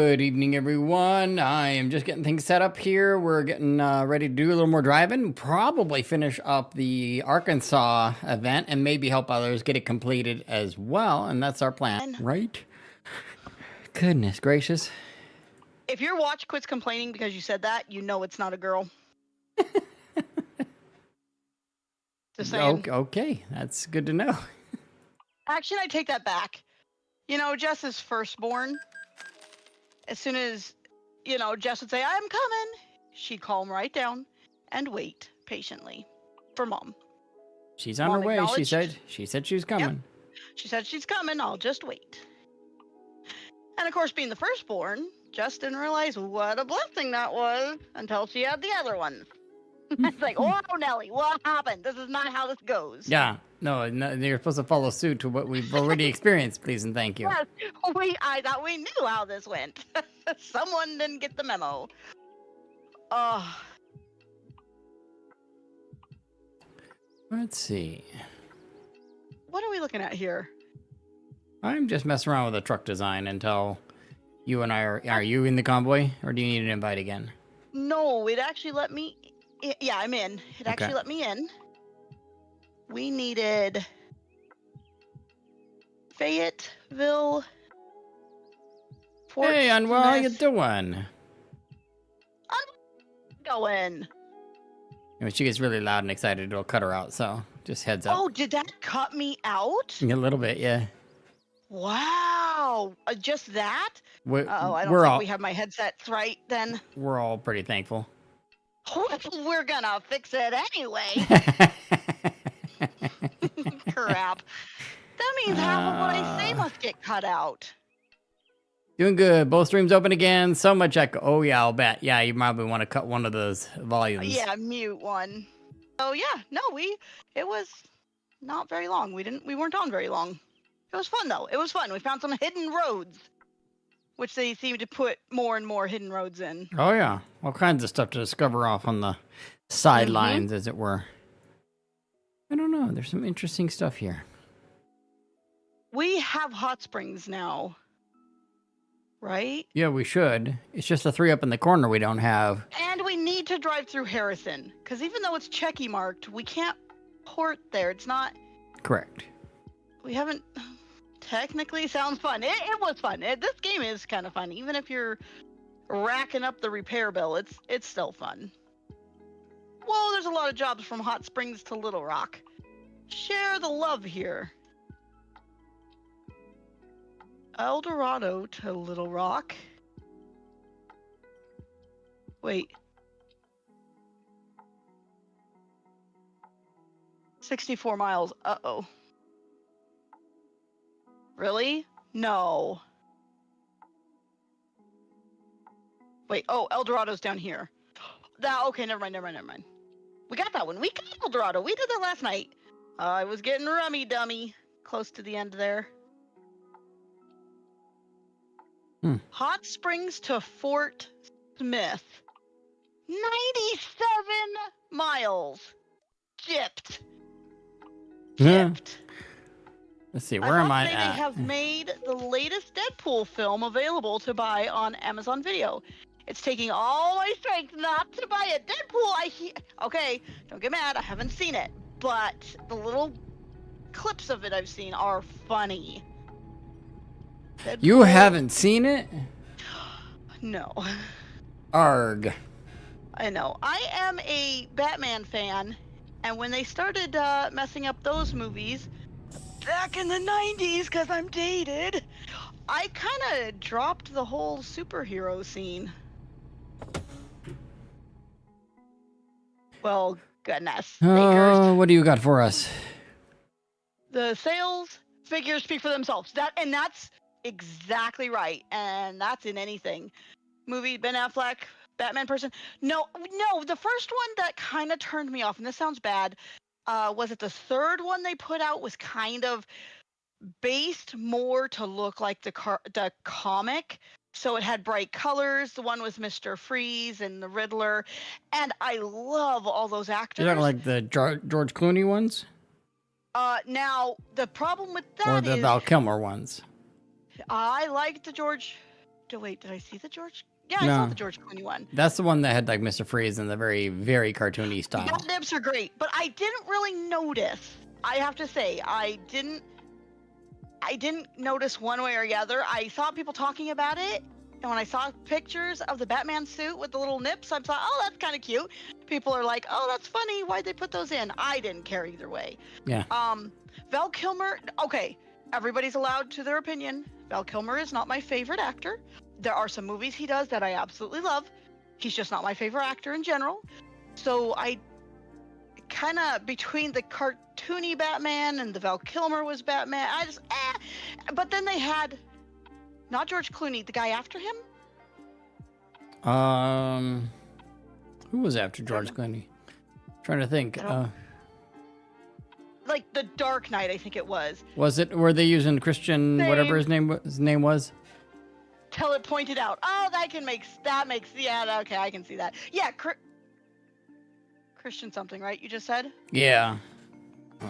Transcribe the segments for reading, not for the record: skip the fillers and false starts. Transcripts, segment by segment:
Good evening, everyone. I am just getting things set up here. We're getting ready to do a little more driving. Probably finish up the Arkansas event and maybe help others get it completed as well. And that's our plan, right? Goodness gracious. If your watch quits complaining because you said that, you know it's not a girl. Just saying. Okay, that's good to know. Actually, I take that back. You know, Jess is firstborn. As soon as, Jess would say, I'm coming, she'd calm right down and wait patiently for Mom. She's on her way. She said she was coming. Yep. She said she's coming. I'll just wait. And of course, being the firstborn, Jess didn't realize what a blessing that was until she had the other ones. It's like, oh, Nelly, what happened? This is not how this goes. Yeah, no, you're supposed to follow suit to what we've already experienced, please and thank you. Yes, I thought we knew how this went. Someone didn't get the memo. Let's see. What are we looking at here? I'm just messing around with the truck design until you and I are you in the convoy, or do you need an invite again? No, it actually let me. Yeah, I'm in. It actually let me in. We needed Fayetteville. Hey, Unwell, how you doing? I'm going. When she gets really loud and excited, it'll cut her out, so just heads up. Oh, did that cut me out? A little bit, yeah. Wow, just that? I don't think we have my headsets right then. We're all pretty thankful. We're gonna fix it anyway. Crap. That means half of what I say must get cut out. Doing good. Both streams open again. So much echo. Oh, yeah, I'll bet. Yeah, you probably want to cut one of those volumes. Yeah, mute one. Oh, yeah. No, it was not very long. We weren't on very long. It was fun, though. It was fun. We found some hidden roads, which they seem to put more and more hidden roads in. Oh, yeah. All kinds of stuff to discover off on the sidelines, as it were. I don't know. There's some interesting stuff here. We have hot springs now, right? Yeah, we should. It's just the 3 up in the corner we don't have. And we need to drive through Harrison, because even though it's checky marked, we can't port there. It's not... Correct. We haven't... Technically, sounds fun. It was fun. This game is kind of fun. Even if you're racking up the repair bill, it's still fun. Whoa, there's a lot of jobs from Hot Springs to Little Rock. Share the love here. El Dorado to Little Rock. Wait. 64 miles. Uh-oh. Really? No. Wait, oh, El Dorado's down here. Okay, never mind. We got that one. We got El Dorado. We did that last night. I was getting rummy dummy close to the end there. Hot Springs to Fort Smith. 97 miles. Gypped. Let's see, where am I at? They have made the latest Deadpool film available to buy on Amazon Video. It's taking all my strength not to buy it. Deadpool, okay, don't get mad, I haven't seen it. But the little clips of it I've seen are funny. Deadpool... You haven't seen it? No. Arg. I know. I am a Batman fan, and when they started messing up those movies... Back in the 90s, because I'm dated, I kind of dropped the whole superhero scene. Well, goodness. Oh, what do you got for us? The sales figures speak for themselves. That's exactly right. And that's in anything. Movie, Ben Affleck, Batman person. No, the first one that kind of turned me off, and this sounds bad, was it the third one they put out was kind of based more to look like the comic. So it had bright colors. The one was Mr. Freeze and the Riddler. And I love all those actors. Is that like the George Clooney ones? Now, the problem with that or the Val Kilmer ones? I liked the George Wait, did I see the George? Yeah, I saw No. the George Clooney one. That's the one that had like Mr. Freeze in the very, very cartoony style. The nips are great, but I didn't really notice. I have to say, I didn't notice one way or the other. I saw people talking about it, and when I saw pictures of the Batman suit with the little nips, I thought, oh, that's kind of cute. People are like, oh, that's funny. Why'd they put those in? I didn't care either way. Yeah. Val Kilmer, okay, everybody's allowed to their opinion. Val Kilmer is not my favorite actor. There are some movies he does that I absolutely love. He's just not my favorite actor in general. So I kind of, between the cartoony Batman and the Val Kilmer was Batman, I just, But then they had, not George Clooney, the guy after him? Who was after George Clooney? Trying to think. Like the Dark Knight, I think it was. Were they using Christian, whatever his name was? Till it pointed out. Oh, yeah, okay, I can see that. Yeah, Christian something, right? You just said? Yeah.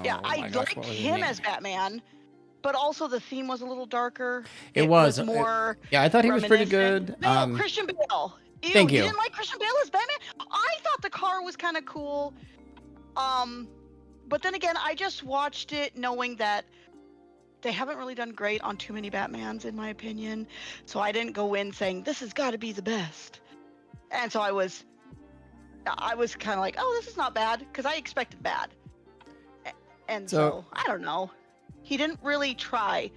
Yeah, I liked him as Batman, but also the theme was a little darker. It was more. Yeah, I thought he was pretty good. No, Christian Bale. Ew, thank you. You didn't like Christian Bale as Batman? I thought the car was kind of cool. But then again, I just watched it knowing that they haven't really done great on too many Batmans, in my opinion. So I didn't go in saying this has got to be the best. And so I was kind of like, oh, this is not bad, because I expected bad. And so I don't know. He didn't really try,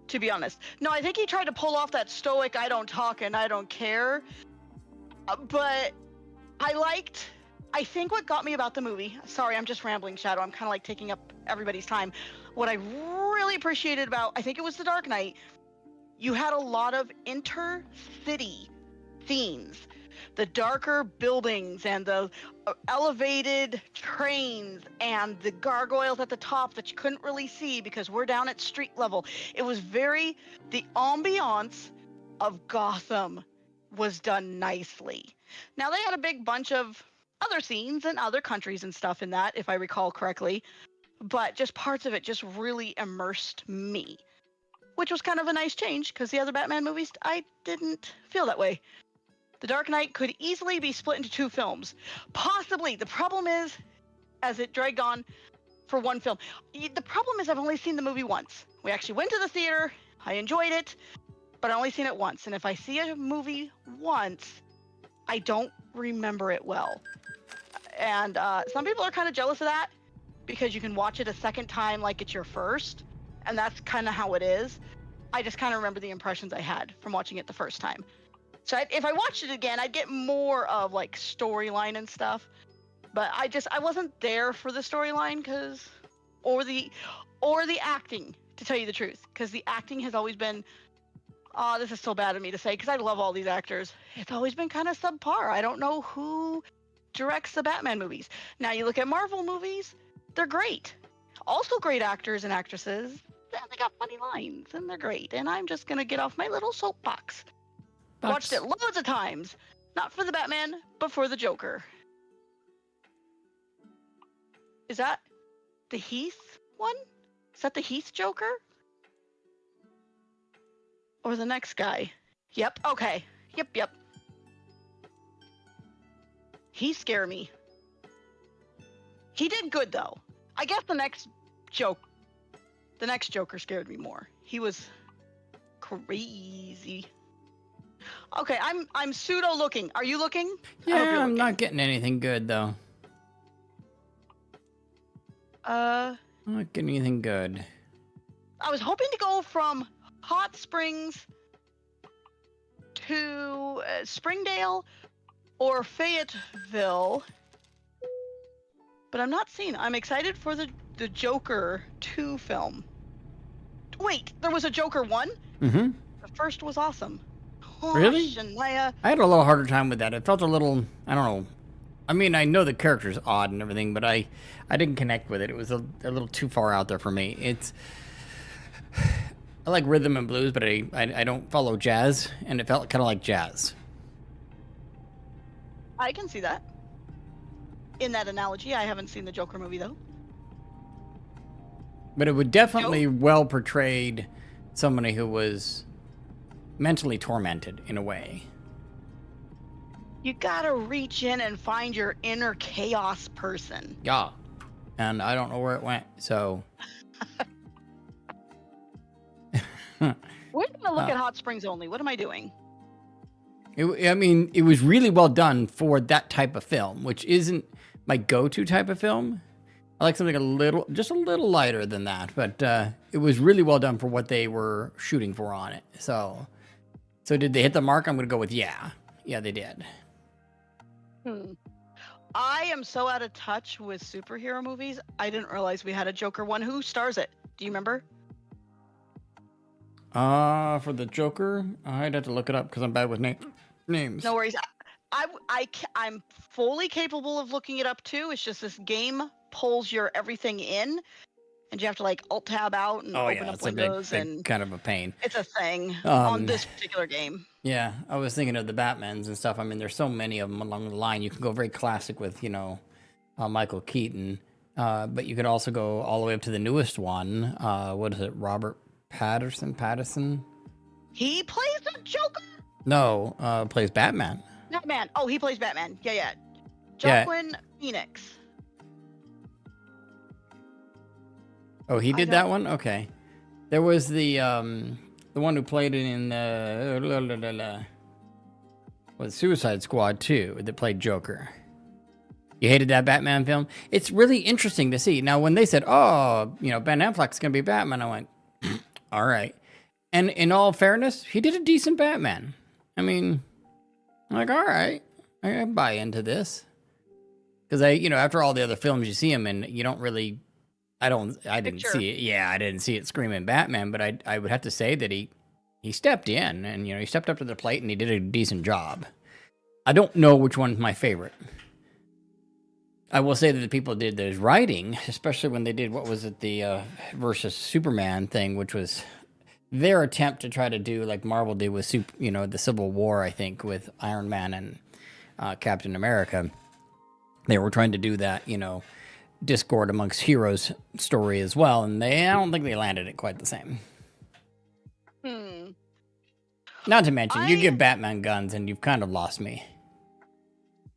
to be honest. No, I think he tried to pull off that stoic, I don't talk and I don't care. But I think what got me about the movie, sorry, I'm just rambling, Shadow. I'm kind of like taking up everybody's time. What I really appreciated about, I think it was The Dark Knight, you had a lot of intercity themes. The darker buildings and the elevated trains and the gargoyles at the top that you couldn't really see because we're down at street level. It was the ambiance of Gotham was done nicely. Now, they had a big bunch of other scenes and other countries and stuff in that, if I recall correctly, but just parts of it just really immersed me, which was kind of a nice change because the other Batman movies, I didn't feel that way. The Dark Knight could easily be split into 2 films. Possibly. The problem is, as it dragged on for one film, the problem is I've only seen the movie once. We actually went to the theater. I enjoyed it, but I only seen it once. And if I see a movie once, I don't remember it well. And some people are kind of jealous of that because you can watch it a second time like it's your first. And that's kind of how it is. I just kind of remember the impressions I had from watching it the first time. So if I watched it again, I'd get more of like storyline and stuff. But I wasn't there for the storyline or the acting, to tell you the truth, because the acting has always been, this is so bad of me to say, because I love all these actors. It's always been kind of subpar. I don't know who directs the Batman movies. Now you look at Marvel movies, they're great. Also great actors and actresses. And they got funny lines, and they're great. And I'm just gonna get off my little soapbox. Watched it loads of times. Not for the Batman, but for the Joker. Is that the Heath one? Is that the Heath Joker? Or the next guy? Yep, okay. Yep. He scared me. He did good, though. I guess the next Joker scared me more. He was crazy. Okay, I'm pseudo looking. Are you looking? Yeah, I'm not getting anything good though. I'm not getting anything good. I was hoping to go from Hot Springs to Springdale or Fayetteville, but I'm not seeing. I'm excited for the Joker 2 film. Wait, there was a Joker 1? Mm-hmm. The first was awesome. Really? Shania. I had a little harder time with that. It felt a little, I don't know. I mean, I know the character's odd and everything, but I didn't connect with it. It was a little too far out there for me. I like rhythm and blues, but I don't follow jazz, and it felt kind of like jazz. I can see that. In that analogy, I haven't seen the Joker movie, though. But it would definitely well portrayed somebody who was mentally tormented in a way. You gotta reach in and find your inner chaos person. Yeah. And I don't know where it went, so. We're gonna look at Hot Springs only. What am I doing? I mean, it was really well done for that type of film, which isn't my go-to type of film. I like something just a little lighter than that, but it was really well done for what they were shooting for on it. So did they hit the mark? I'm gonna go with yeah. Yeah, they did. I am so out of touch with superhero movies. I didn't realize we had a Joker one. Who stars it? Do you remember? For the Joker, I'd have to look it up because I'm bad with names. No worries. I'm fully capable of looking it up too. It's just this game pulls your everything in, and you have to like alt tab out and open up windows, and kind of a pain. It's a thing on this particular game. Yeah, I was thinking of the Batmans and stuff. I mean, there's so many of them along the line. You can go very classic with, Michael Keaton, but you could also go all the way up to the newest one. What is it, Robert Pattinson? He plays the Joker? No, plays Batman. Batman. Oh, he plays Batman. Yeah. Joaquin Phoenix. Oh, he did that one? Okay. There was the one who played it in Suicide Squad 2 that played Joker. You hated that Batman film? It's really interesting to see. Now, when they said, Ben Affleck's going to be Batman, I went, all right. And in all fairness, he did a decent Batman. I mean, I'm like, all right, I buy into this. Because after all the other films you see him in, you don't really, I didn't see it. Yeah, I didn't see it screaming Batman, but I would have to say that he stepped in and, he stepped up to the plate and he did a decent job. I don't know which one's my favorite. I will say that the people did those writing, especially when they did, what was it, the versus Superman thing, which was their attempt to try to do like Marvel did with the Civil War, I think, with Iron Man and Captain America. They were trying to do that, discord amongst heroes story as well, and I don't think they landed it quite the same. Not to mention, you give Batman guns and you've kind of lost me.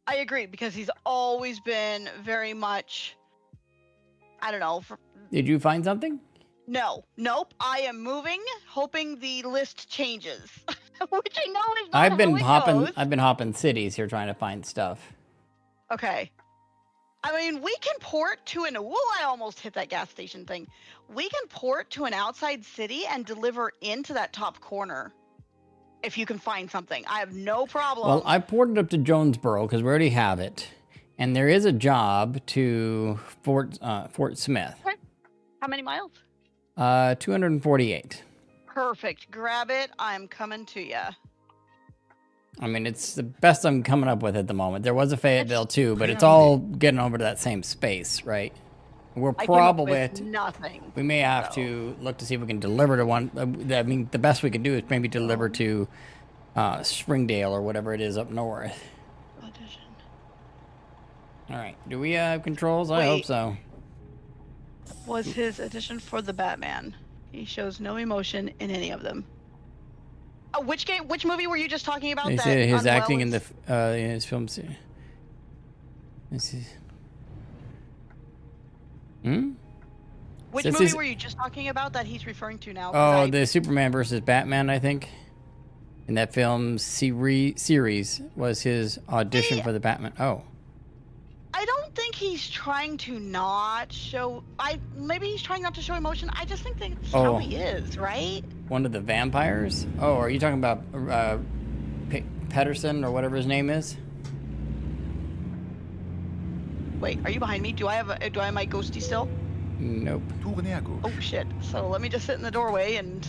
I agree, because he's always been very much, I don't know. Did you find something? No. Nope. I am moving, hoping the list changes. Which I know is not I've been hopping cities here trying to find stuff. Okay. I mean, we can port to I almost hit that gas station thing. We can port to an outside city and deliver into that top corner. If you can find something, I have no problem. Well, I ported up to Jonesboro because we already have it, and there is a job to Fort Smith. Okay. How many miles? 248. Perfect. Grab it. I'm coming to you. I mean, it's the best I'm coming up with at the moment. There was a Fayetteville too, but it's all getting over to that same space, right? We're probably nothing. We may have to look to see if we can deliver to one. I mean, the best we can do is maybe deliver to Springdale or whatever it is up north. Audition. All right. Do we have controls? I hope so. Was his audition for the Batman? He shows no emotion in any of them. Which game? Which movie were you just talking about? They say his acting in his films. This is. Which movie were you just talking about that he's referring to now? Oh, the Superman versus Batman, I think. In that film series was his audition for the Batman. Oh. I don't think he's trying to not show. Maybe he's trying not to show emotion. I just think that's how he is, right? One of the vampires? Oh, are you talking about Pedersen or whatever his name is? Wait, are you behind me? Do I have my ghosty still? Nope. Oh shit. So let me just sit in the doorway and.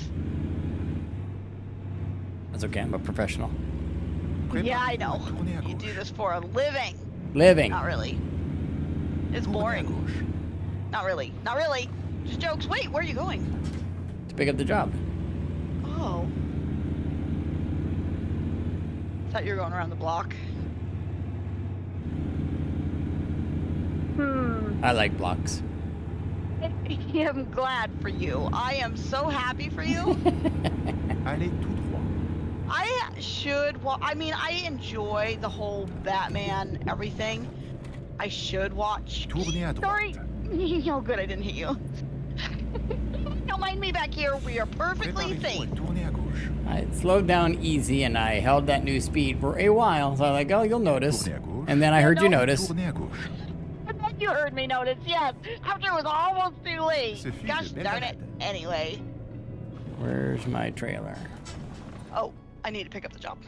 That's okay. I'm a professional. Yeah, I know. You do this for a living. Not really. It's boring. Not really. Not really. Just jokes. Wait, where are you going? To pick up the job. Oh. Thought you were going around the block. I like blocks. I'm glad for you. I am so happy for you. should. Well, I mean, I enjoy the whole Batman everything. I should watch. Tournez à Sorry. droite. Oh, good, I didn't hit you. Don't mind me back here. We are perfectly Préparez-vous safe. et tournez à gauche. I slowed down easy and I held that new speed for a while. So I was like, oh, you'll notice. Tournez à gauche. And then I heard you no. notice. Tournez à gauche. And then you heard me notice, yes. After it was almost too late. Suffit Gosh de darn it. balade. Anyway. Where's my trailer? Oh, I need to pick up the job.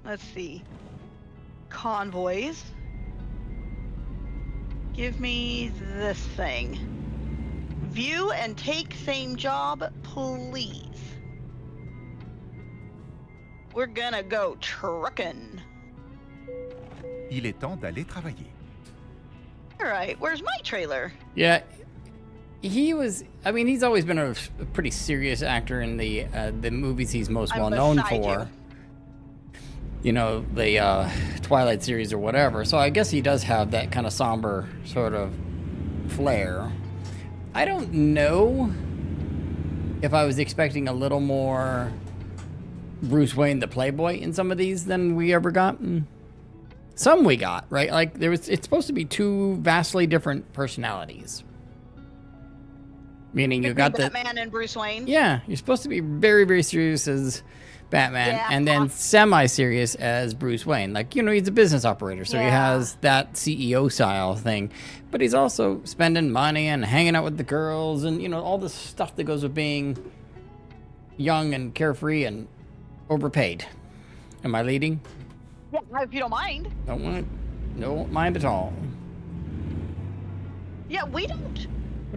Let's see. Convoys. Give me this thing. View and take same job, please. We're gonna go trucking. Il est temps d'aller travailler. All right, where's my trailer? Yeah, he was. I mean, he's always been a pretty serious actor in the movies he's most I'm well known beside for. You know, the Twilight series or whatever. So I guess he does have that kind of somber sort of flair. I don't know if I was expecting a little more Bruce Wayne the Playboy in some of these than we ever got. Some we got, right? Like it's supposed to be two vastly different personalities. Meaning you got the Batman and Bruce Wayne. yeah, you're supposed to be very, very serious as Batman, Yeah. and then semi-serious as Bruce Wayne. Like, you know, he's a business operator, so he Yeah. has that CEO style thing. But he's also spending money and hanging out with the girls, and you know, all the stuff that goes with being young and carefree and overpaid. Am I leading? Yeah, if you don't mind. Don't mind at all. Yeah, we don't.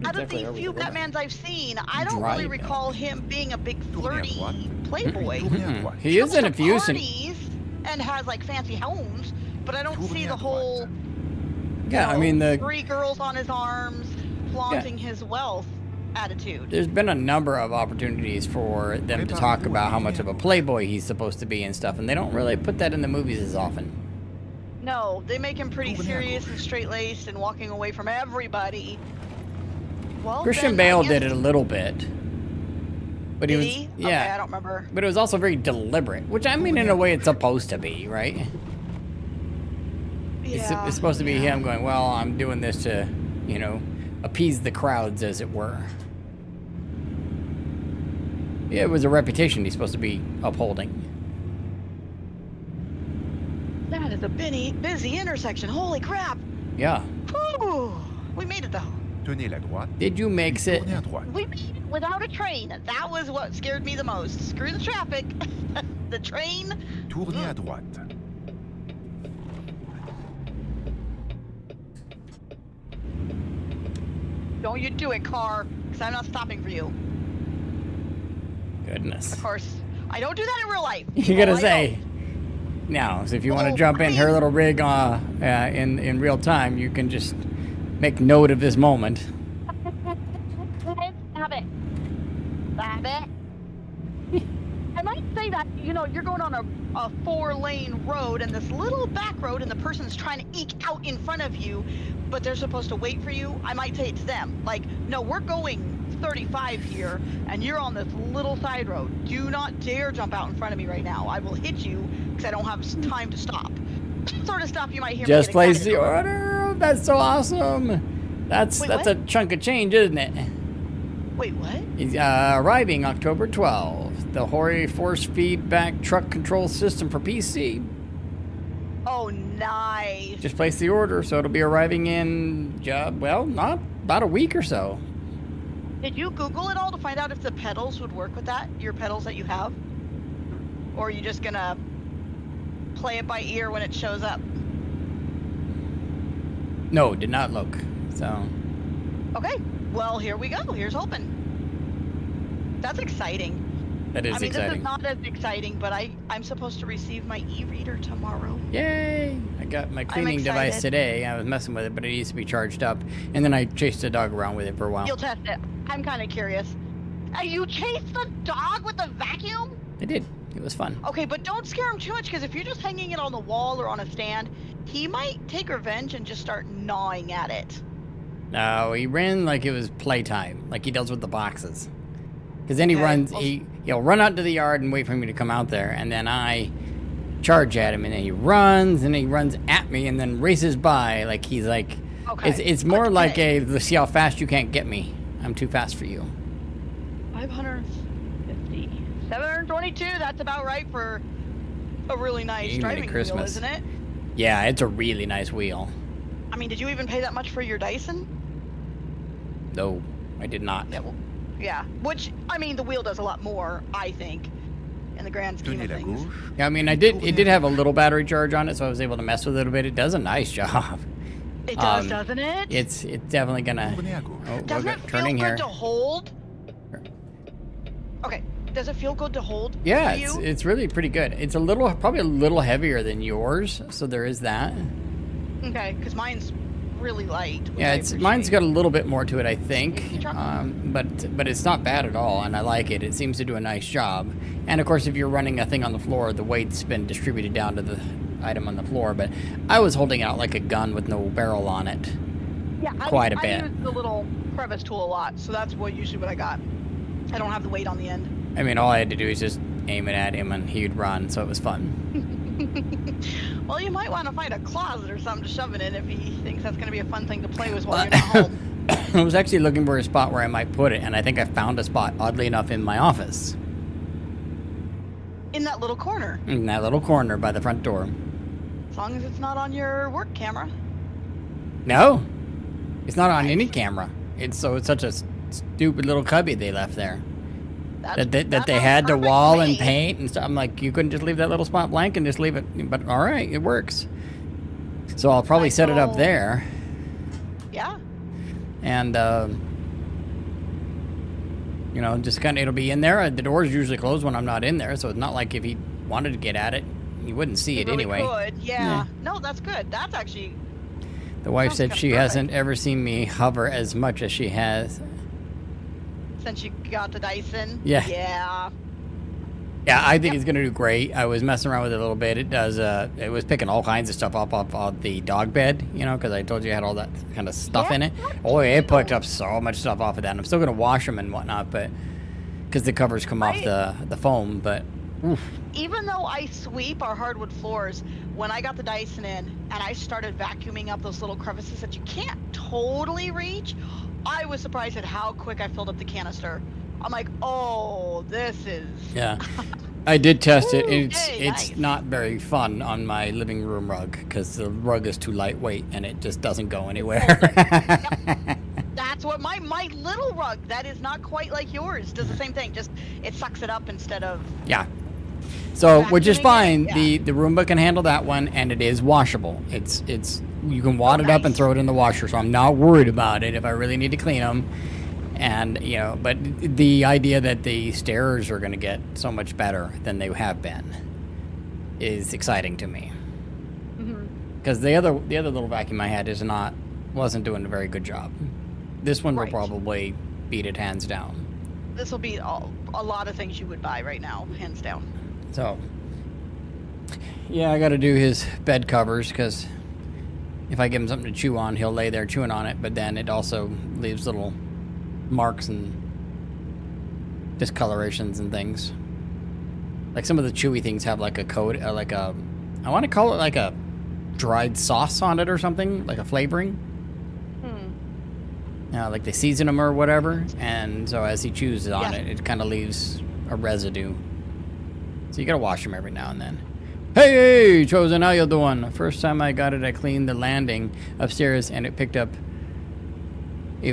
Out of exactly the are we few doing? Batmans I've seen, I don't really Driving. recall him being a big Tournez à flirty droite. playboy. Tournez à droite. He is in a goes to few. parties and has like fancy homes, but I don't see Tournez the à whole. droite. Yeah, I mean the 3 girls on his arms, flaunting his wealth attitude. there's been a number of opportunities for them to talk about how much of a playboy he's supposed to be and stuff, and they don't really put that in the movies as often. No, they make him pretty Tournez à serious gauche. and straight-laced and walking away from everybody. Well, Christian then, I Bale guess- did it a little bit, but Did he was he? yeah, Okay, I don't remember. but it was also very deliberate, which I mean in a way it's supposed to be, right? Yeah. It's supposed to be him going, well, I'm doing this to, you know, appease the crowds, as it were. Yeah, it was a reputation he's supposed to be upholding. That is a busy intersection. Holy crap! Yeah. Whew. We made it though. Tenez la droite. Did you make puis it? Tournez à droite. We made it without a train. That was what scared me the most. Screw the traffic. The train. Tournez à droite. Don't you do it, car, because I'm not stopping for you. Goodness. Of course, I don't do that in real life. You gotta Well, I say. Now, so if you want to Oh, jump in her I- little rig in real time, you can just make note of this moment. Stop it. Stop it. I might say that, you know, you're going on a 4-lane road and this little back road and the person's trying to eke out in front of you, but they're supposed to wait for you. I might say it to them, like, no, we're going 35 here and you're on this little side road. Do not dare jump out in front of me right now. I will hit you because I don't have time to stop. Sort of stuff you might hear Just me get place excited the over. order. That's so awesome. That's Wait, that's what? a chunk of change, isn't it? Wait, what? He's arriving October 12th. The Hori force feedback truck control system for PC. Oh, nice. Just place the order, so it'll be arriving in, well, not about a week or so. Did you Google it all to find out if the pedals would work with that? Your pedals that you have? Or are you just gonna play it by ear when it shows up? No, did not look. So, Okay, well, here we go. Here's hoping. That's exciting. that is I mean, exciting. this is not as exciting, but I'm supposed to receive my e-reader tomorrow. Yay! I got my cleaning device excited. today. I was messing with it, but it needs to be charged up. And then I chased the dog around with it for a while. You'll test it. I'm kind of curious. You chased the dog with the vacuum? I did. It was fun. Okay, but don't scare him too much, because if you're just hanging it on the wall or on a stand, he might take revenge and just start gnawing at it. No, he ran like it was playtime, like he does with the boxes. Because then he Okay, runs, well- he'll run out to the yard and wait for me to come out there, and then I charge at him, and then he runs at me, and then races by like he's like. Okay. It's more like Okay. let's see how fast you can't get me. I'm too fast for you. 550. 722, that's about right for a really nice Amen to driving wheel, Christmas. isn't it? Yeah, it's a really nice wheel. I mean, did you even pay that much for your Dyson? No, I did not. Yeah, well, yeah. Which, I mean, the wheel does a lot more, I think, in the grand scheme Tenez of la things. gauche. Yeah, I mean, it did have a little battery charge on it, so I was able to mess with it a bit. It does a nice job. It does, doesn't it? It's definitely gonna. Tournez à gauche. Oh, Doesn't we're it feel turning good here. to hold? Okay, does it feel good to hold Yeah, for you? it's really pretty good. It's probably a little heavier than yours, so there is that. Okay, because mine's really light. which Yeah, I mine's appreciate. got a little bit more to it, I think. You try- But it's not bad at all, and I like it. It seems to do a nice job. And of course, if you're running a thing on the floor, the weight's been distributed down to the item on the floor. But I was holding it out like a gun with no barrel on it. Yeah, quite a I bit. use the little crevice tool a lot, so that's usually what I got. I don't have the weight on the end. I mean, all I had to do is just aim it at him, and he'd run, so it was fun. Well, you might want to find a closet or something to shove it in if he thinks that's going to be a fun thing to play with while you're not home. I was actually looking for a spot where I might put it, and I think I found a spot, oddly enough, in my office. In that little corner, In that little corner by the front door. as long as it's not on your work camera. No, it's not on any camera. It's such a stupid little cubby they left there. That they sounds had to perfect wall to and me. paint and stuff. I'm like, you couldn't just leave that little spot blank and just leave it. But all right, it works. So I'll probably set it up Michael. there, Yeah. and just kind of it'll be in there. The door's usually closed when I'm not in there, so it's not like if he wanted to get at it, he wouldn't see it really anyway. Could. Yeah. No, that's good. That's actually The wife Sounds said kinda she perfect. hasn't ever seen me hover as much as she has. since you got the Dyson. Yeah. Yeah. Yeah, I think it's gonna do great. I was messing around with it a little bit. It does. It was picking all kinds of stuff off the dog bed, because I told you it had all that kind of stuff in it. Oh, it picked up so much stuff off of that. I'm still gonna wash them and whatnot, but because the covers come off the foam. But oof. Even though I sweep our hardwood floors, when I got the Dyson in and I started vacuuming up those little crevices that you can't totally reach, I was surprised at how quick I filled up the canister. I'm like, oh, this is... Yeah, I did test it. Ooh, It's yay, it's nice. not very fun on my living room rug because the rug is too lightweight and it just doesn't go anywhere. That's what my little rug, that is not quite like yours, does the same thing. Just, it sucks it up instead of... Yeah. So, which is Vacuuming it, fine. yeah. The Roomba can handle that one, and it is washable. It's you can wad it up and nice. throw it in the washer. So I'm not worried about it if I really need to clean them. And but the idea that the stairs are going to get so much better than they have been is exciting to me. Because the other little vacuum I had wasn't doing a very good job. This one will Right. probably beat it hands down. This will be a lot of things you would buy right now, hands down. So, yeah, I got to do his bed covers because if I give him something to chew on, he'll lay there chewing on it. But then it also leaves little marks and discolorations and things. Like some of the chewy things have like a coat, I want to call it like a dried sauce on it or something, like a flavoring. Like they season them or whatever. And so as he chews on Yeah. it, it kind of leaves a residue. So you gotta wash them every now and then. Hey, Chosen, how you doing? First time I got it, I cleaned the landing upstairs and it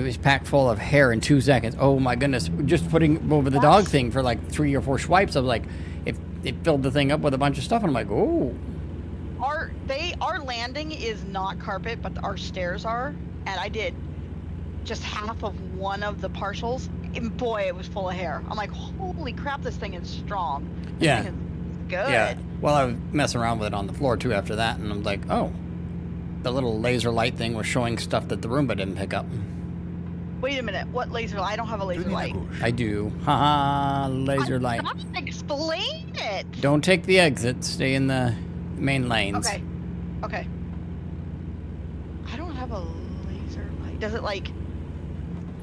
was packed full of hair in 2 seconds. Oh my goodness. Just putting over the dog thing for like 3 or 4 swipes, I was like, it filled the thing up with a bunch of stuff and I'm like, oh. Our landing is not carpet, but our stairs are. And I did just half of one of the partials. And boy, it was full of hair. I'm like, holy crap, this thing is strong. This Yeah. thing is good. Yeah. Well, I was messing around with it on the floor too after that and I'm like, oh. The little laser light thing was showing stuff that the Roomba didn't pick up. Wait a minute. What laser? I don't have a laser Tenez la light. gauche. I do. Haha, laser light. Stop, explain it. Don't take the exit. Stay in the main lanes. Okay. Okay. I don't have a laser light. Does it like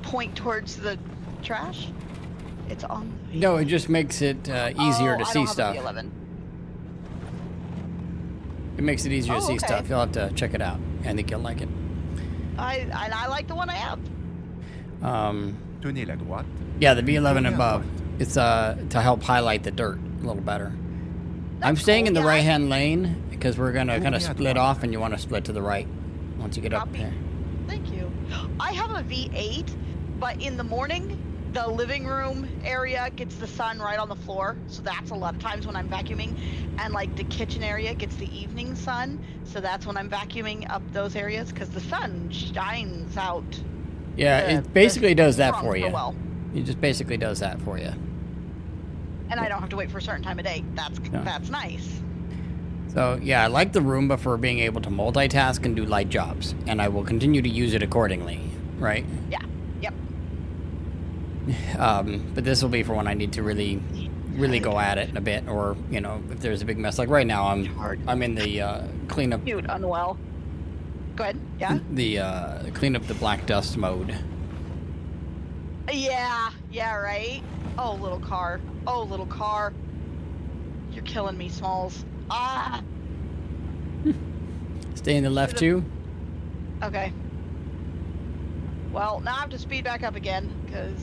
point towards the trash? It's on. No, it just makes it easier to I see don't have stuff. a V11. It makes it easier to see okay. stuff. You'll have to check it out. I think you'll like it. I like the one I have. Tenez la droite. Yeah, the V11 Tournez à above. droite. It's to help highlight the dirt a little better. I'm That's staying cool, in the yeah. right-hand lane because we're gonna kind of Tournez à split droite. off, and you want to split to the right once you get up Copy. there. Thank you. I have a V8, but in the morning, the living room area gets the sun right on the floor. So that's a lot of times when I'm vacuuming. And like the kitchen area gets the evening sun. So that's when I'm vacuuming up those areas because the sun shines out. Yeah, the- it basically does that from for the you. well. It just basically does that for you. And I don't have to wait for a certain time of day. That's nice. So yeah, I like the Roomba for being able to multitask and do light jobs, and I will continue to use it accordingly, right? Yeah. Yep. But this will be for when I need to really go at it a bit, or you know, if there's a big mess. Like right now, I'm in the cleanup Cute, unwell. Go ahead. Yeah. the clean up the black dust mode. Yeah. Yeah. Right. Oh, little car. Oh, little car. You're killing me, Smalls. Ah. Stay in the left too. Okay. Well, now I have to speed back up again because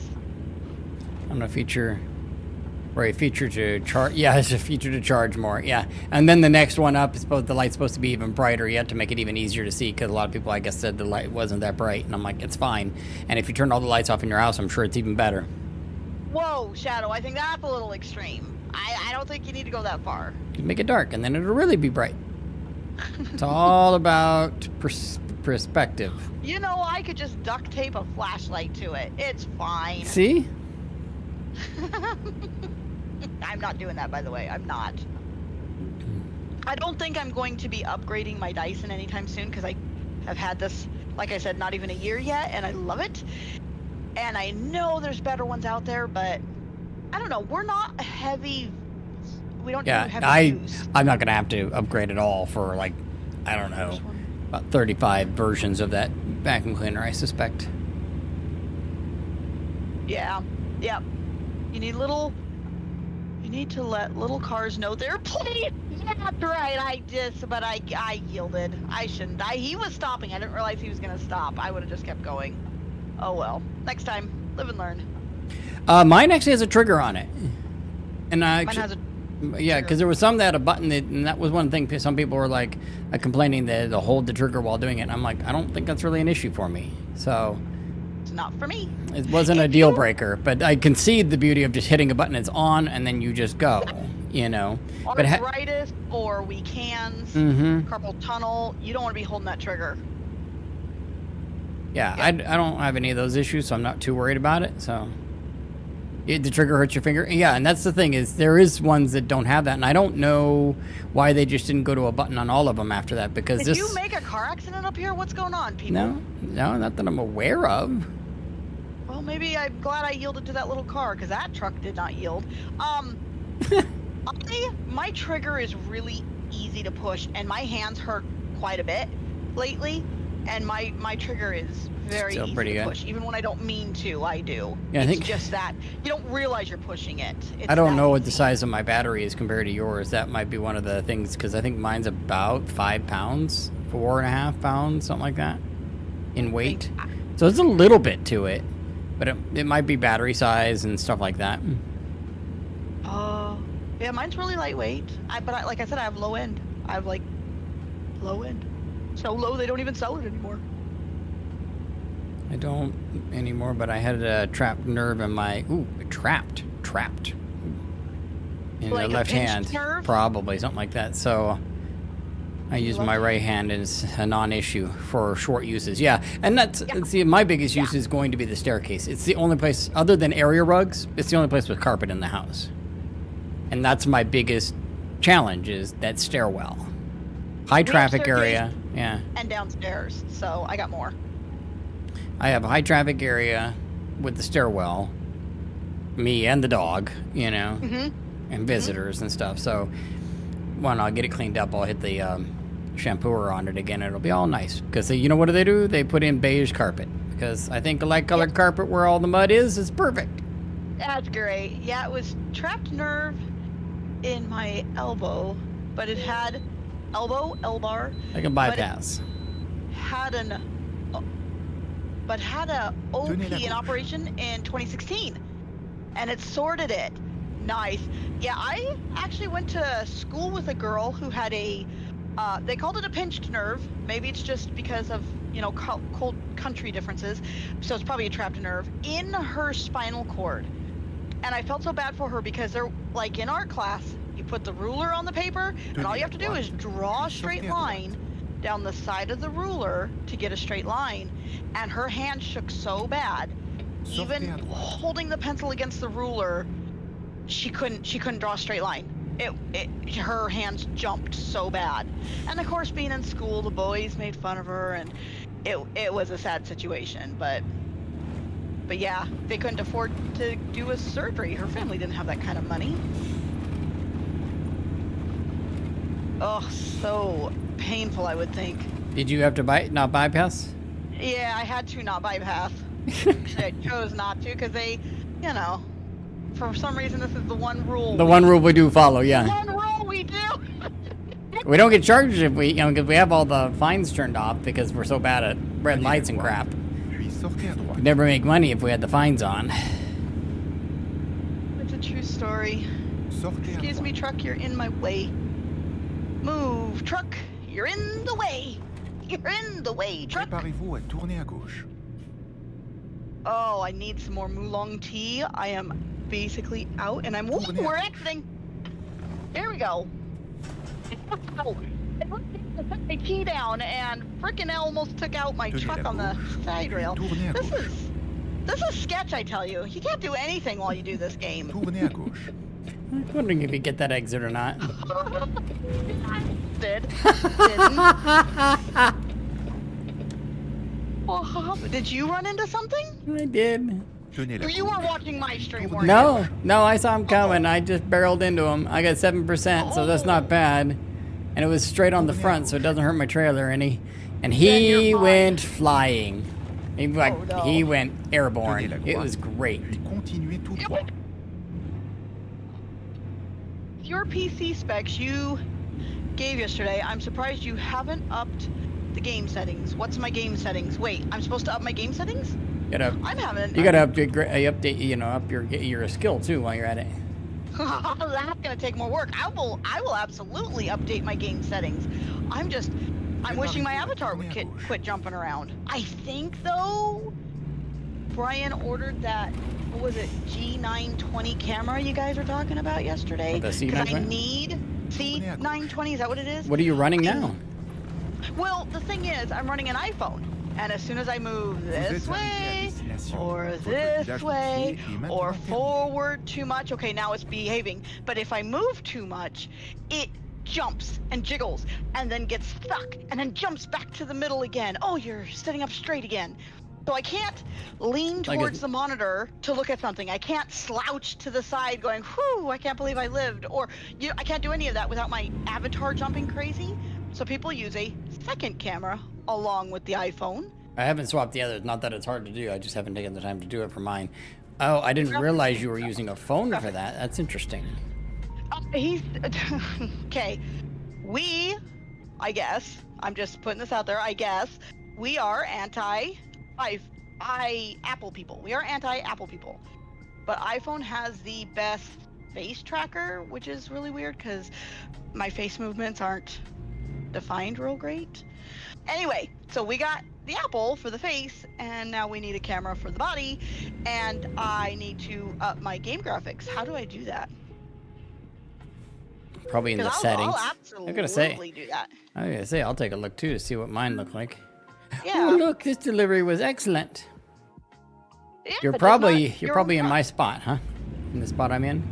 I'm gonna feature, or a feature to charge. Yeah, it's a feature to charge more. Yeah, and then the next one up is the light's supposed to be even brighter yet to make it even easier to see, because a lot of people, I guess, said the light wasn't that bright, and I'm like, it's fine. And if you turn all the lights off in your house, I'm sure it's even better. whoa, Shadow. I think that's a little extreme. I don't think you need to go that far. You make it dark, and then it'll really be bright. It's all about perspective. You know, I could just duct tape a flashlight to it. It's fine. See? I'm not doing that, by the way. I'm not. I don't think I'm going to be upgrading my Dyson anytime soon because I have had this, like I said, not even a year yet, and I love it. And I know there's better ones out there, but I don't know. We're not heavy. We don't do heavy use. I'm not gonna have to upgrade at all for like, I don't know, about 35 versions of that vacuum cleaner, I suspect. Yeah. Yep. You need to let little cars know they're playing. Yeah, that's right. But I yielded. I shouldn't. He was stopping. I didn't realize he was gonna stop. I would have just kept going. Oh well. Next time, live and learn. Mine actually has a trigger on it, and I Mine has a yeah, because there was some that had a button that, and that was one thing. Some people were like complaining that to hold the trigger while doing it. And I'm like, I don't think that's really an issue for me. So It's not for me. it wasn't a deal breaker, but I concede the beauty of just hitting a button. It's on, and then you just go. You know, but Arthritis or weak hands, carpal tunnel. You don't want to be holding that trigger. yeah, I don't have any of those issues, so I'm not too worried about it. So. The trigger hurts your finger. Yeah, and that's the thing is there is ones that don't have that, and I don't know why they just didn't go to a button on all of them after that, because Did you make a car accident up here? What's going on, people? No, not that I'm aware of. Well, maybe I'm glad I yielded to that little car because that truck did not yield. My trigger is really easy to push, and my hands hurt quite a bit lately, and my trigger is very Still easy pretty to good. push. Even when I don't mean to, I do. Yeah, I it's think- just that you don't realize you're pushing it. It's I don't that know what the easy. size of my battery is compared to yours. That might be one of the things, because I think mine's about 5 pounds, 4.5 pounds, something like that, in weight. So it's a little bit to it, but it might be battery size and stuff like that. Yeah, mine's really lightweight. But like I said, I have low end. I have like low end. So low they don't even sell it anymore. I don't anymore, but I had a trapped nerve in my trapped in Like the a left pinched hand, nerve? probably something like that. So I use my right hand as a non-issue for short uses. Yeah, and that's see, my biggest use is going to be the staircase. It's the only place other than area rugs. It's the only place with carpet in the house, and that's my biggest challenge is that stairwell, high traffic area. Yeah, And downstairs, so I got more. I have a high traffic area with the stairwell, me and the dog, you know, and visitors and stuff. So when I'll get it cleaned up, I'll hit the shampooer on it again. It'll be all nice because you know what do they do? They put in beige carpet because I think a light colored carpet where all the mud is perfect. That's great. Yeah, it was trapped nerve in my elbow, but it had L-bar. I can bypass. Had an had a OP in operation in 2016, and it sorted it. Nice. Yeah, I actually went to school with a girl who had a they called it a pinched nerve. Maybe it's just because of, you know, cold country differences, so it's probably a trapped nerve in her spinal cord. And I felt so bad for her because they're like in art class, you put the ruler on the paper and all you have to do is draw a straight line down the side of the ruler to get a straight line. And her hand shook so bad, even holding the pencil against the ruler, she couldn't draw a straight line. Her hands jumped so bad. And of course, being in school, the boys made fun of her, and it was a sad situation. But yeah, they couldn't afford to do a surgery. Her family didn't have that kind of money. Oh, so painful, I would think. Did you have to not bypass? Yeah, I had to not bypass. I chose not to because they, you know, for some reason this is the one rule. The one rule we do follow, yeah. The one rule we do. We don't get charged if we, you know, because we have all the fines turned off because we're so bad at red lights and crap. We'd never make money if we had the fines on. It's a true story. Excuse me, truck, you're in my way. Move, truck, you're in the way. You're in the way, truck. Préparez-vous à tourner à gauche. Oh, I need some more Moulong tea. I am basically out, and we're exiting. There we go. Ow. It looks like I put my tea down, and frickin' almost took out my truck on the side rail. This is sketch, I tell you. You can't do anything while you do this game. Tournez à gauche. I'm wondering if you get that exit or not. Didn't. Oh, did you run into something? I did. You were watching my stream, weren't you? No, I saw him coming. I just barreled into him. I got 7%, so that's not bad. And it was straight on the front, so it doesn't hurt my trailer any. And he went flying. He went airborne. It was great. Your PC specs you gave yesterday, I'm surprised you haven't upped the game settings. What's my game settings? Wait, I'm supposed to up my game settings? You gotta update, you know, up your skill too while you're at it. That's gonna take more work. I will absolutely update my game settings. I'm wishing my avatar would quit jumping around. I think though, Brian ordered that, what was it, G920 camera you guys were talking about yesterday? The Because I need C920, is that what it is? What are you running now? Well, the thing is, I'm running an iPhone, and as soon as I move this way, or this way, or forward too much, okay, now it's behaving, but if I move too much, it jumps and jiggles, and then gets stuck, and then jumps back to the middle again. Oh, you're sitting up straight again. So I can't lean towards the monitor to look at something. I can't slouch to the side going, whew, I can't believe I lived. Or I can't do any of that without my avatar jumping crazy. So people use a second camera along with the iPhone. I haven't swapped the others. Not that it's hard to do. I just haven't taken the time to do it for mine. Oh, I didn't realize you were using a phone for that. That's interesting. Okay. I guess, I'm just putting this out there, I guess, we are Apple people. We are anti-Apple people. But iPhone has the best face tracker, which is really weird because my face movements aren't defined real great. Anyway, so we got the Apple for the face, and now we need a camera for the body, and I need to up my game graphics. How do I do that? Probably in the settings. I'll absolutely do that. I was gonna say, I'll take a look too to see what mine look like. Yeah. Oh, look, this delivery was excellent. Yeah, You're probably in my spot, huh? In the spot I'm in?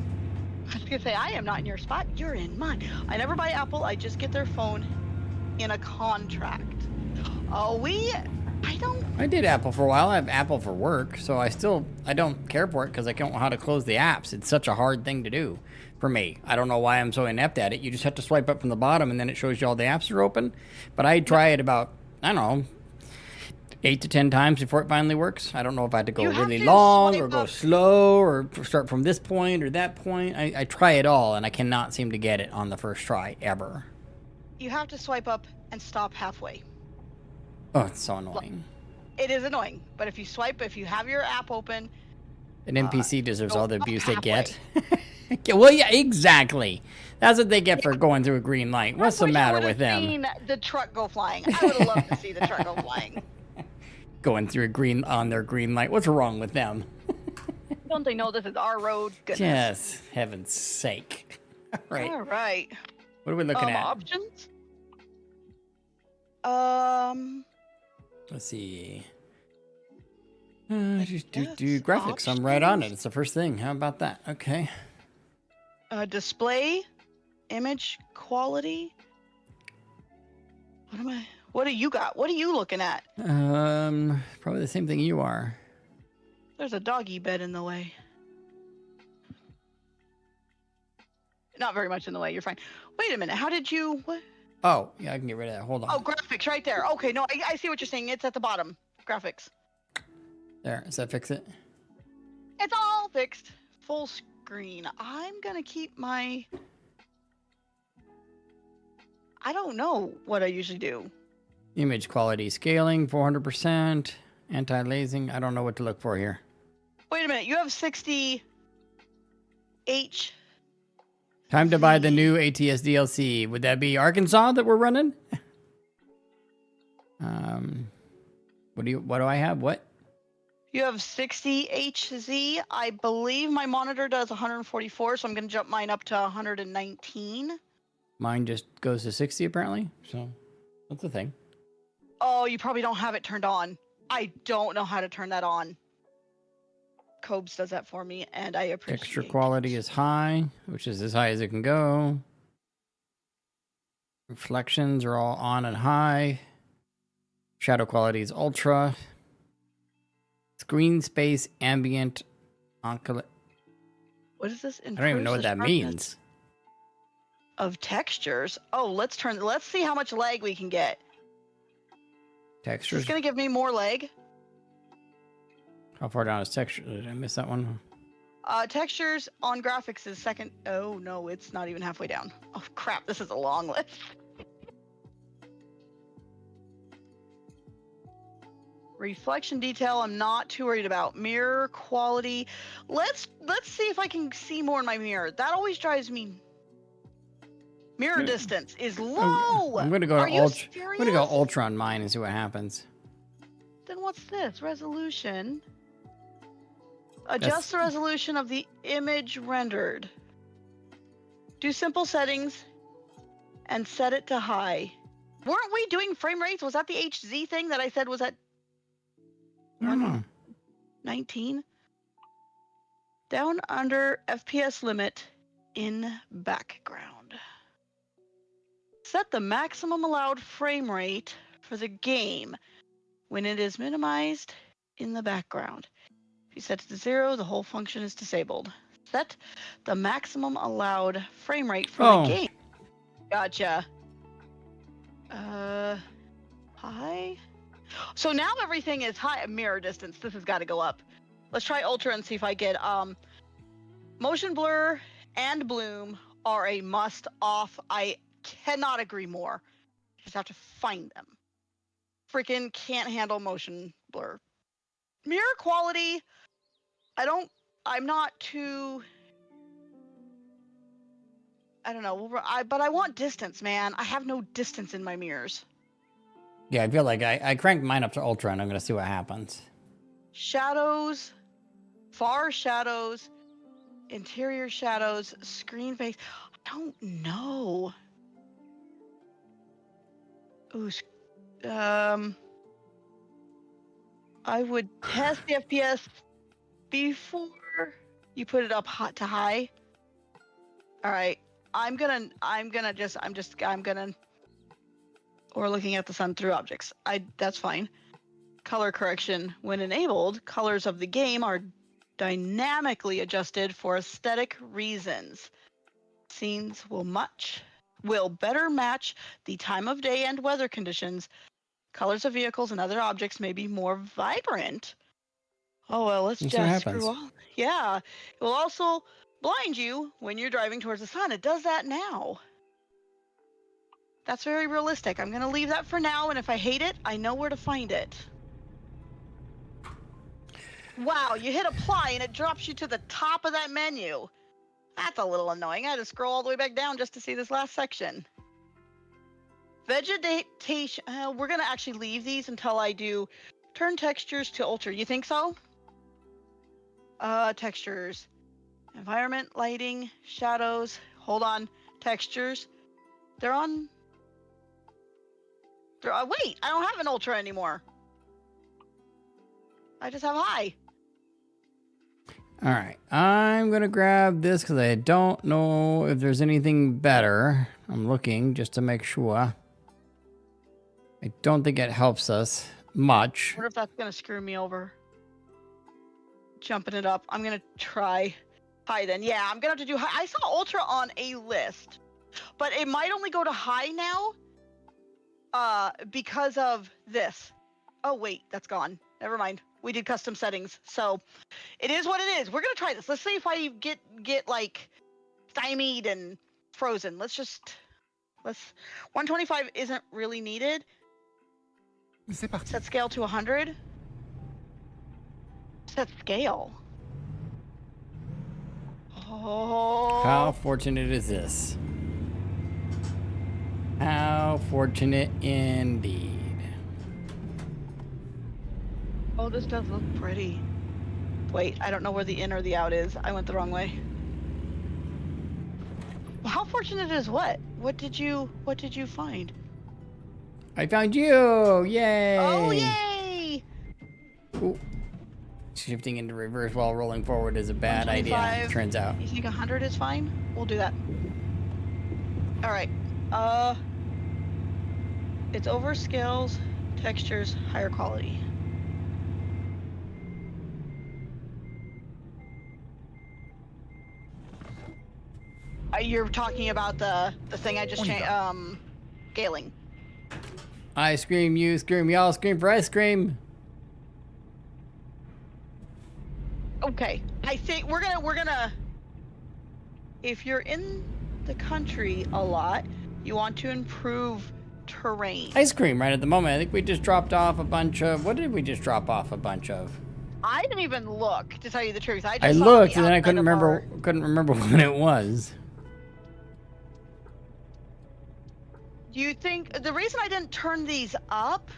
I was gonna say, I am not in your spot, you're in mine. I never buy Apple, I just get their phone in a contract. I did Apple for a while. I have Apple for work, so I don't care for it because I don't know how to close the apps. It's such a hard thing to do for me. I don't know why I'm so inept at it. You just have to swipe up from the bottom and then it shows you all the apps are open. But I try it about, I don't know, 8 to 10 times before it finally works. I don't know if I had to go You have really to long or swipe go up. slow or start from this point or that point. I try it all, and I cannot seem to get it on the first try, ever. You have to swipe up and stop halfway. Oh, it's so annoying. It is annoying, but if you have your app open, An NPC deserves go all the up abuse they halfway. get. Well, yeah, exactly. That's what they get for going through a green light. What's I the wish I matter would've with them? seen the truck go flying. I would have loved to see the truck go flying. Going through on their green light. What's wrong with them? Don't they know this is our road? Goodness. Yes, heaven's sake. Right. All right. What are we looking at? Options. Let's see. Do graphics. Options. I'm right on it. It's the first thing. How about that? Okay. Display, image quality. What do you got? What are you looking at? Probably the same thing you are. There's a doggy bed in the way. Not very much in the way. You're fine. Wait a minute. How did you? What? Oh, yeah, I can get rid of that. Hold on. Oh, graphics right there. Okay, no, I see what you're saying. It's at the bottom. Graphics. There. Does that fix it? It's all fixed. Full screen. I'm gonna keep my. I don't know what I usually do. Image quality scaling 400%. Anti-aliasing. I don't know what to look for here. Wait a minute. You have 60 H. Time to buy the new ATS DLC. Would that be Arkansas that we're running? What do I have? What? You have 60 HZ. I believe my monitor does 144, so I'm going to jump mine up to 119. Mine just goes to 60 apparently. So that's the thing. Oh, you probably don't have it turned on. I don't know how to turn that on. Cobes does that for me, and I appreciate Texture quality is high, which is as high as it can go. Reflections are all on and high. Shadow quality is ultra. Screen space ambient oncul. What is this? I don't even know what that means. Of textures. Oh, let's see how much lag we can get. Textures. It's gonna give me more lag. How far down is texture? Did I miss that one? Textures on graphics is second. Oh no, it's not even halfway down. Oh crap, this is a long list. Reflection detail, I'm not too worried about. Mirror quality. Let's see if I can see more in my mirror. That always drives me. Mirror distance is low. I'm gonna go Are to you ultra. I'm serious? gonna go ultra on mine and see what happens. Then what's this? Resolution. Adjust the resolution of the image rendered. Do simple settings and set it to high. Weren't we doing frame rates? Was that the HZ thing that I said was at I don't know. 19? Down under FPS limit in background. Set the maximum allowed frame rate for the game when it is minimized in the background. If you set it to 0, the whole function is disabled. Set the maximum allowed frame rate for the game. Gotcha. High? So now everything is high. Mirror distance. This has got to go up. Let's try ultra and see if I get motion blur and bloom are a must off. I cannot agree more. Just have to find them. Freaking can't handle motion blur. Mirror quality. I'm not too. I don't know. But I want distance, man. I have no distance in my mirrors. Yeah, I feel like I cranked mine up to ultra and I'm gonna see what happens. Shadows, far shadows, interior shadows, screen face. I don't know. Ooh, I would test the FPS before you put it up hot to high. All right, or looking at the sun through objects. That's fine. Color correction. When enabled, colors of the game are dynamically adjusted for aesthetic reasons. Scenes will better match the time of day and weather conditions. Colors of vehicles and other objects may be more vibrant. Oh, well, let's Let's see what just happens. screw all. Yeah. It will also blind you when you're driving towards the sun. It does that now. That's very realistic. I'm going to leave that for now, and if I hate it, I know where to find it. Wow, you hit apply and it drops you to the top of that menu. That's a little annoying. I had to scroll all the way back down just to see this last section. Vegetation. We're going to actually leave these until I do turn textures to ultra. You think so? Textures. Environment, lighting, shadows. Hold on. Textures. They're on. Wait, I don't have an ultra anymore. I just have high. All right, I'm gonna grab this because I don't know if there's anything better. I'm looking just to make sure. I don't think it helps us much. I wonder if that's gonna screw me over. Jumping it up. I'm gonna try high then. Yeah, I'm gonna have to do high. I saw ultra on a list, but it might only go to high now. Because of this. Oh wait, that's gone. Never mind. We did custom settings, so it is what it is. We're gonna try this. Let's see if I get like stymied and frozen. Let's 125 isn't really needed. C'est parti. Set scale to 100. Set scale. Oh. How fortunate is this? How fortunate indeed. Oh, this does look pretty. Wait, I don't know where the in or the out is. I went the wrong way. Well, how fortunate is what? What did you find? I found you! Yay! Oh, yay! Ooh. Shifting into reverse while rolling forward is a bad idea, 125. turns out. You think 100 is fine? We'll do that. All right. It's over skills, textures, higher quality. You're talking about the thing I just changed, scaling. I scream, you scream, y'all scream for ice cream. Okay, I think we're gonna. If you're in the country a lot, you want to improve terrain. Ice cream right at the moment. I think we just dropped off a bunch of. What did we just drop off a bunch of? I didn't even look, to tell you the truth. I I saw looked the and then I outside couldn't of remember. Couldn't remember what it was. Do you think the reason I didn't turn these up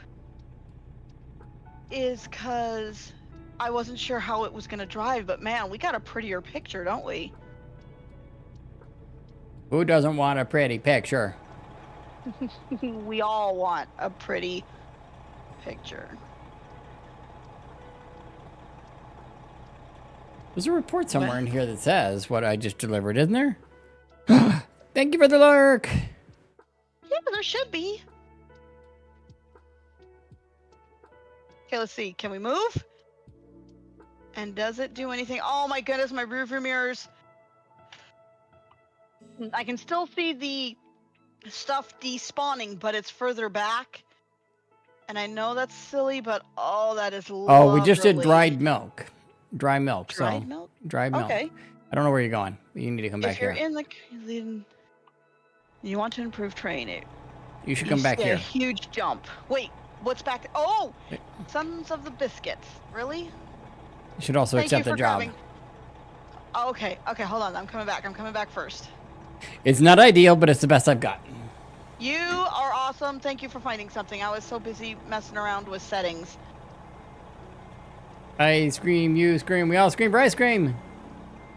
is because I wasn't sure how it was going to drive? But man, we got a prettier picture, don't we? Who doesn't want a pretty picture? We all want a pretty picture. There's a report somewhere in here that says what I just delivered, isn't there? Thank you for the lurk. Yeah, there should be. Okay, let's see. Can we move? And does it do anything? Oh my goodness, my rearview mirrors. I can still see the stuff despawning, but it's further back. And I know that's silly, but oh, that is lovely. Oh, we just did dried milk. Dry milk. Dried so milk? Dried milk. Okay. I don't know where you're going. You need to come back If you're here. in the, then you want to improve terrain. You should come back A here. huge jump. Wait, what's back? Oh, Wait. Sons of the Biscuits. Really? You should also Thank accept you the for job. grabbing. Oh, okay, hold on. I'm coming back. I'm coming back first. It's not ideal, but it's the best I've got. You are awesome. Thank you for finding something. I was so busy messing around with settings. I scream, you scream, we all scream for ice cream.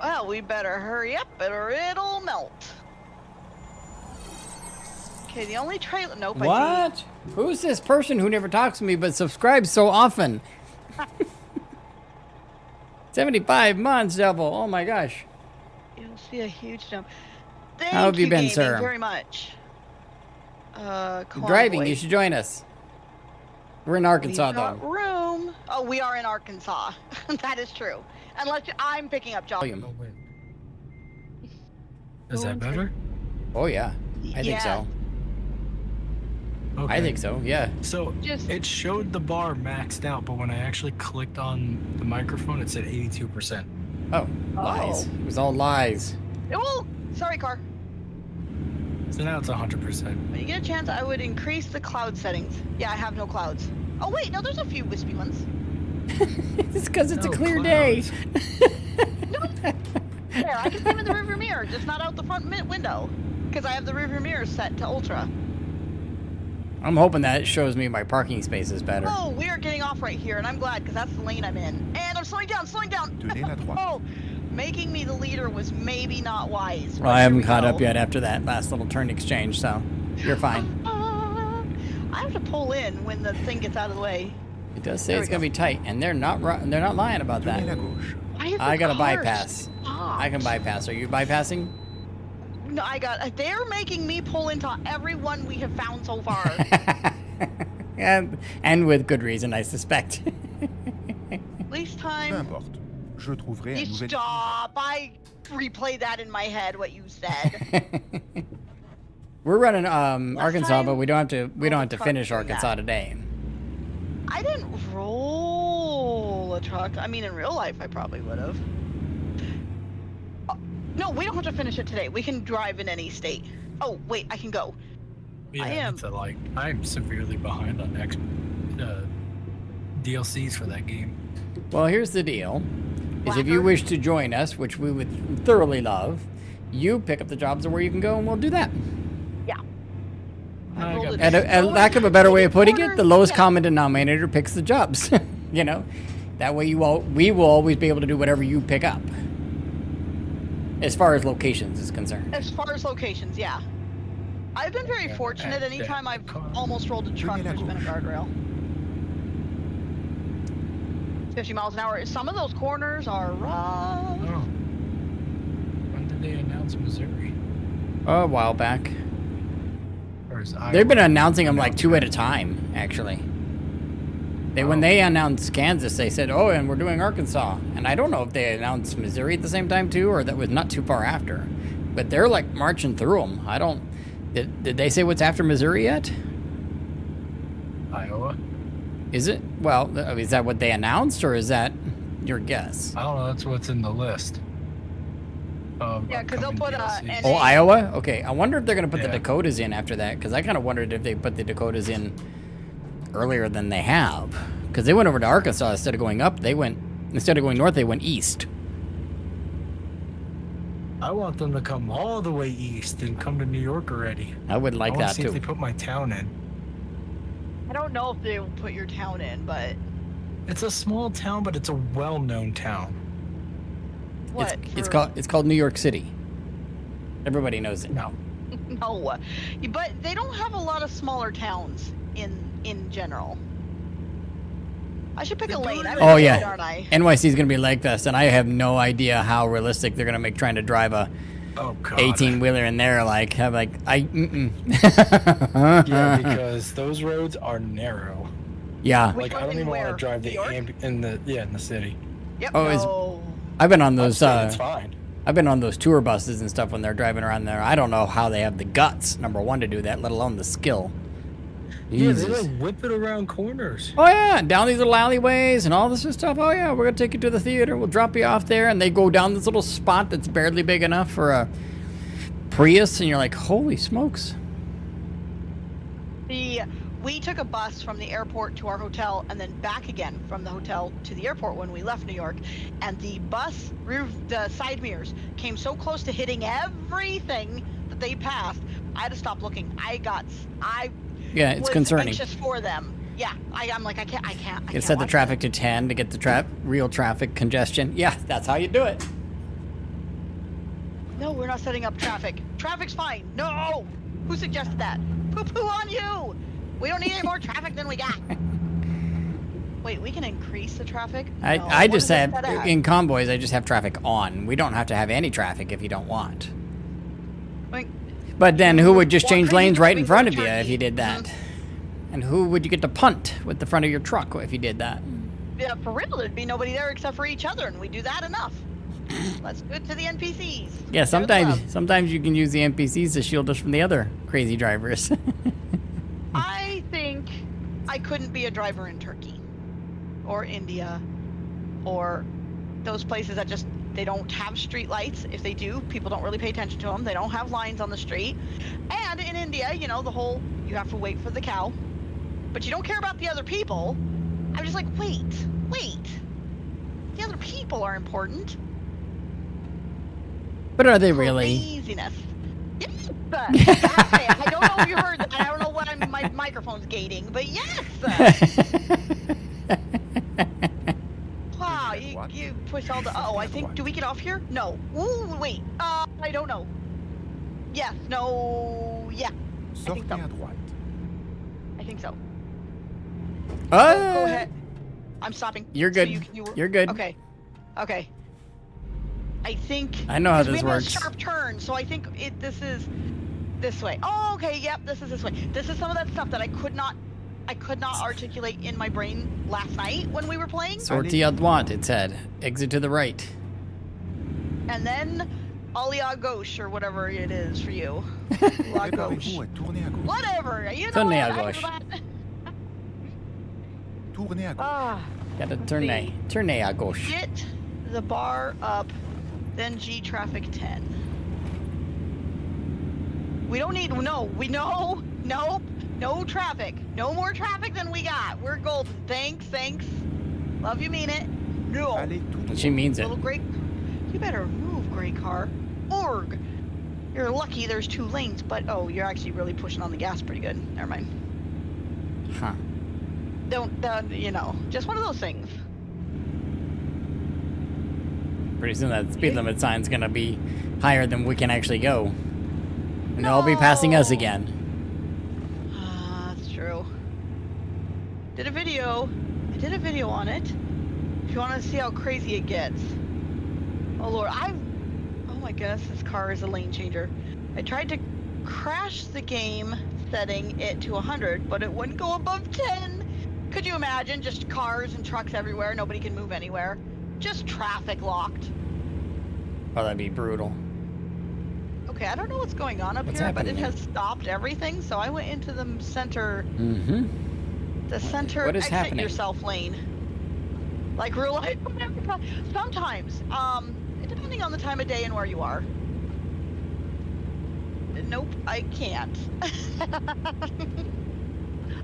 Well, we better hurry up or it'll melt. Okay, the only trailer. Nope. I What? Who's this person who never talks to me but subscribes so often? 75 months, double. Oh my gosh. see. You'll see a huge jump. Thank How have you been, gaming, sir? Very much. Driving, Convoy. you should join us. We're in Arkansas, We've got though. room. Oh, we are in Arkansas. That is true. Unless I'm picking up jobs. Volume. Oh, wait. Is that better? Oh, yeah. I think so. Okay. I think so. Yeah. So Just- it showed the bar maxed out, but when I actually clicked on the microphone, it said 82%. Oh, lies. It was all lies. Oh, sorry, car. So now it's 100%. When you get a chance, I would increase the cloud settings. Yeah, I have no clouds. Oh wait, no, there's a few wispy ones. It's because it's No a clear clouds. day. There, I can see them in the rearview mirror, just not out the front window, because I have the rearview mirror set to ultra. I'm hoping that it shows me my parking spaces better. Oh, we are getting off right here, and I'm glad, because that's the lane I'm in. And I'm slowing down, slowing down. Tenez la droite. Oh, making me the leader was maybe not wise. Well, I haven't caught up yet after that last little turn exchange, so you're fine. I have to pull in when the thing gets out of the way. It does say There it's we gonna be tight, and they're not lying about Tournez la that. gauche. Why is I the got a car bypass. stopped? I can bypass. Are you bypassing? No, they're making me pull into everyone we have found so far. and with good reason, I suspect. Least Peu time. importe. Je trouverai un You nouvel... stop. I replay that in my head, what you said. We're running Arkansas, time- but we don't have to truck finish doing Arkansas that. today. I didn't roll a truck. I mean, in real life, I probably would have. No, we don't have to finish it today. We can drive in any state. Oh, wait, I can go. Yeah, I am- it's I'm severely behind on DLCs for that game. Well, here's the deal: is if you Blacker. wish to join us, which we would thoroughly love, you pick up the jobs of where you can go, and we'll do that. Yeah. I I rolled got it. And Oh, lack of a better way of putting it, the lowest Yeah. common denominator picks the jobs. You know, that way we will always be able to do whatever you pick up, as far as locations is concerned. As far as locations, yeah. I've been very Yeah, fortunate. and- Anytime I've car. almost rolled a truck, Tournez la there's been a gauche. guardrail. 50 miles an hour. Some of those corners are rough. Oh. When did they announce Missouri? A while back, Or is they've been Iowa announcing them like announced 2 at that? a time. Actually, when Oh. they announced Kansas, they said, "Oh, and we're doing Arkansas." And I don't know if they announced Missouri at the same time too, or that was not too far after. But they're like marching through them. I don't. Did they say what's after Missouri yet? Iowa? Is it? Well, is that what they announced, or is that your guess? I don't know. That's what's in the list. Yeah, 'cause they'll upcoming put, DLCs. Oh, Iowa? Okay. I wonder if they're going to put the Yeah. Dakotas in after that, because I kind of wondered if they put the Dakotas in earlier than they have. Because they went over to Arkansas instead of going up. Instead of going north, they went east. I want them to come all the way east and come to New York already. I would like I want that to see if too. they put my town in. I don't know if they'll put your town in, but It's a small town, but it's a well-known town. what? It's for- called New York City. Everybody knows it. No. No, but they don't have a lot of smaller towns in general. I should pick a lane. I'm Oh, a yeah. lane, aren't I? NYC is going to be like this, and I have no idea how realistic they're going to make trying to drive a Oh God. 18-wheeler in there. I Yeah, because those roads are narrow. yeah. Which Like I one don't in even want where? to drive New the York? in the city. Yep. Oh, is- no. I've been on I'm those. saying it's fine. I've been on those tour buses and stuff when they're driving around there. I don't know how they have the guts, number one, to do that, let alone the skill. Yeah, they Jesus. like whip it around corners. Oh yeah, and down these little alleyways and all this stuff. Oh yeah, we're gonna take you to the theater. We'll drop you off there, and they go down this little spot that's barely big enough for a Prius, and you're like, holy smokes! We took a bus from the airport to our hotel and then back again from the hotel to the airport when we left New York. And the bus the side mirrors came so close to hitting everything that they passed. I had to stop looking. Yeah, it's was concerning. anxious for them. Yeah, I'm like, I can't. You set the watch traffic that. to 10 to get the real traffic congestion. Yeah, that's how you do it. No, we're not setting up traffic. Traffic's fine. No! Who suggested that? Poo-poo on you! We don't need any more traffic than we got. Wait, we can increase the traffic? No, I what just is it have, set at? in convoys, I just have traffic on. We don't have to have any traffic if you don't want. Like, But then who would just Walk change crazy lanes right in between front of the you if you did that? And who would you get to punt with the front of your truck if you did that? yeah, for real, there'd be nobody there except for each other, and we do that enough. Let's go to the NPCs. Yeah, They're the love. sometimes you can use the NPCs to shield us from the other crazy drivers. I I couldn't be a driver in Turkey or India or those places that just, they don't have street lights. If they do, people don't really pay attention to them. They don't have lines on the street. And in India, you know, the whole, you have to wait for the cow, but you don't care about the other people. I'm just like, wait. The other people are important. But are they really? Craziness. Yes. I don't know if you heard that. I don't know what my microphone's gating, but yes. Wow, you push all the. Oh, I think. Do we get off here? No. Ooh, wait. I don't know. Yes. No. Yeah. Sortez à droite. I think so. Go Go ahead. I'm stopping. You're so good. You're good. Okay. I think. I know how 'cause this we have works. a sharp turn, so I think this is this way. Oh, okay. Yep. This is this way. This is some of that stuff that I could not articulate in my brain last night when we were playing. Sortie à droite, it said. Exit to the right. And then aller à gauche or whatever it is for you. La gauche. Préparez-vous à tourner à gauche. Whatever. You know Tournez à what? I gauche. know that. Tournez à gauche. Gotta Let's tourner. see. Tourner à gauche. Get the bar up, then G traffic 10. We don't need, no traffic. No more traffic than we got. We're golden. Thanks. Love you, mean it. No. Allez tout droit. She means it. Little gray, you better move, gray car. Org. You're lucky there's 2 lanes, but oh, you're actually really pushing on the gas pretty good. Never mind. Huh. Don't, you know, just one of those things. Pretty soon that speed limit sign's gonna be higher than we can actually go. And they'll all be passing us No. again. That's true. I did a video on it. If you want to see how crazy it gets. Oh lord, oh my goodness, this car is a lane changer. I tried to crash the game setting it to 100, but it wouldn't go above 10. Could you imagine? Just cars and trucks everywhere, nobody can move anywhere. Just traffic locked. Oh, that'd be brutal. Okay, I don't know what's going on up What's here, but happening it has stopped everything, so I went into the center. Mm-hmm. The center what is exit happening? yourself lane. Like real life. Sometimes, depending on the time of day and where you are. Nope, I can't.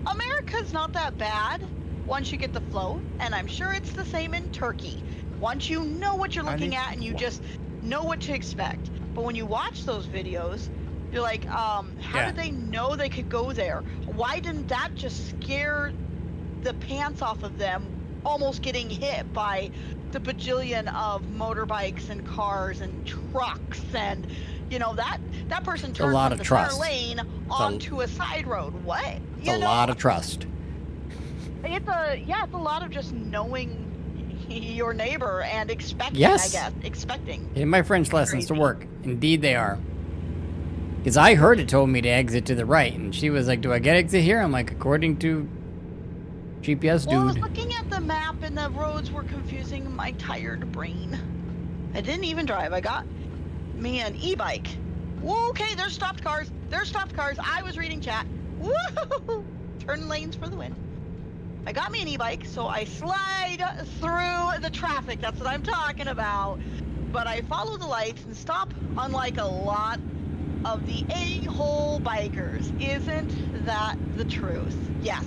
America's not that bad once you get the flow, and I'm sure it's the same in Turkey. Once you know what you're looking at and you just know what to expect. But when you watch those videos, you're like, how did they know they could go there? Why didn't that just scare the pants off of them, almost getting hit by the bajillion of motorbikes and cars and trucks and, you know, that person turned lot from of the trust. center lane onto a side road. What? It's a lot of trust. It's a lot of just knowing your neighbor and expecting, Yes. I guess. Expecting. In my French lessons to Crazy. work. Indeed they are. Because I heard it told me to exit to the right, and she was like, do I get exit here? I'm like, according to GPS Well, I was dude. looking at the map and the roads were confusing my tired brain. I didn't even drive. I got me an e-bike. Whoa, okay, there's stopped cars. I was reading chat. Woo! Turn lanes for the win. I got me an e-bike, so I slide through the traffic. That's what I'm talking about. But I follow the lights and stop, unlike a lot of the a-hole bikers. Isn't that the truth? Yes.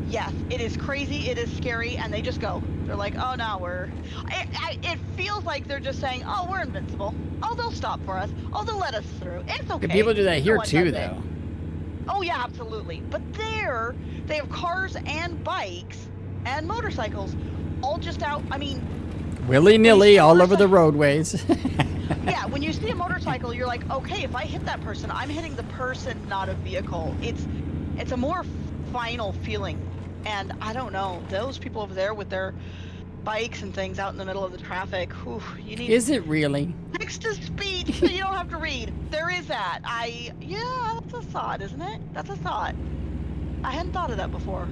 Yes, it is crazy, it is scary, and they just go. They're like, oh, no, it feels like they're just saying, oh, we're invincible. Oh, they'll stop for us. Oh, they'll let us through. It's okay. People do that No here one too, does it. though. Oh, yeah, absolutely. But there, they have cars and bikes and motorcycles all just out. I mean, Willy-nilly all over the roadways. yeah, when you see a motorcycle, you're like, okay, if I hit that person, I'm hitting the person, not a vehicle. It's a more final feeling. And I don't know, those people over there with their bikes and things out in the middle of the traffic, whew, you need Is it really? text to speech so you don't have to read. There is that. Yeah, that's a thought, isn't it? That's a thought. I hadn't thought of that before.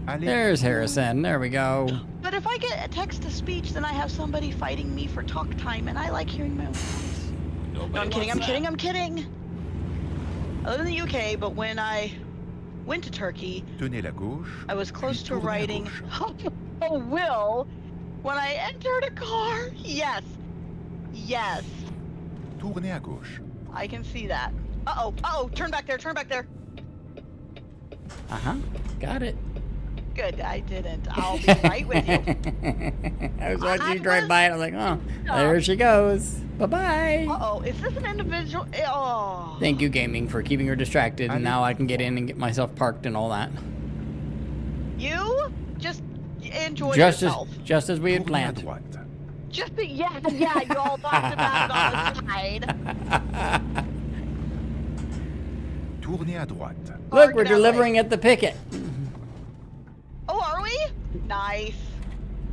Allez There's Harrison. There we go. But if I get a text to speech, then I have somebody fighting me for talk time, and I like hearing my own voice. No, I'm kidding. Other than the UK, but when I went to Turkey. Tenez la gauche. I was close puis to tournez à writing gauche. a will when I entered a car. Yes. Yes. Tournez à gauche. I can see that. Uh-oh. Uh-oh. Turn back there. Turn back there. Uh-huh. Got it. Good. I didn't. I'll be right with you. I was watching I you drive was- by and I was like, oh, there she goes. Bye-bye. Uh-oh. Is this an individual? Oh. Thank you, gaming, for keeping her distracted. And Allez. now I can get in and get myself parked and all that. You just enjoy Just yourself. as we had Tournez à planned. droite. Just be, yeah, you all talked about it on the side. Tournez à droite. Look, Park we're it that way. delivering at the picket. Oh, are we? Nice.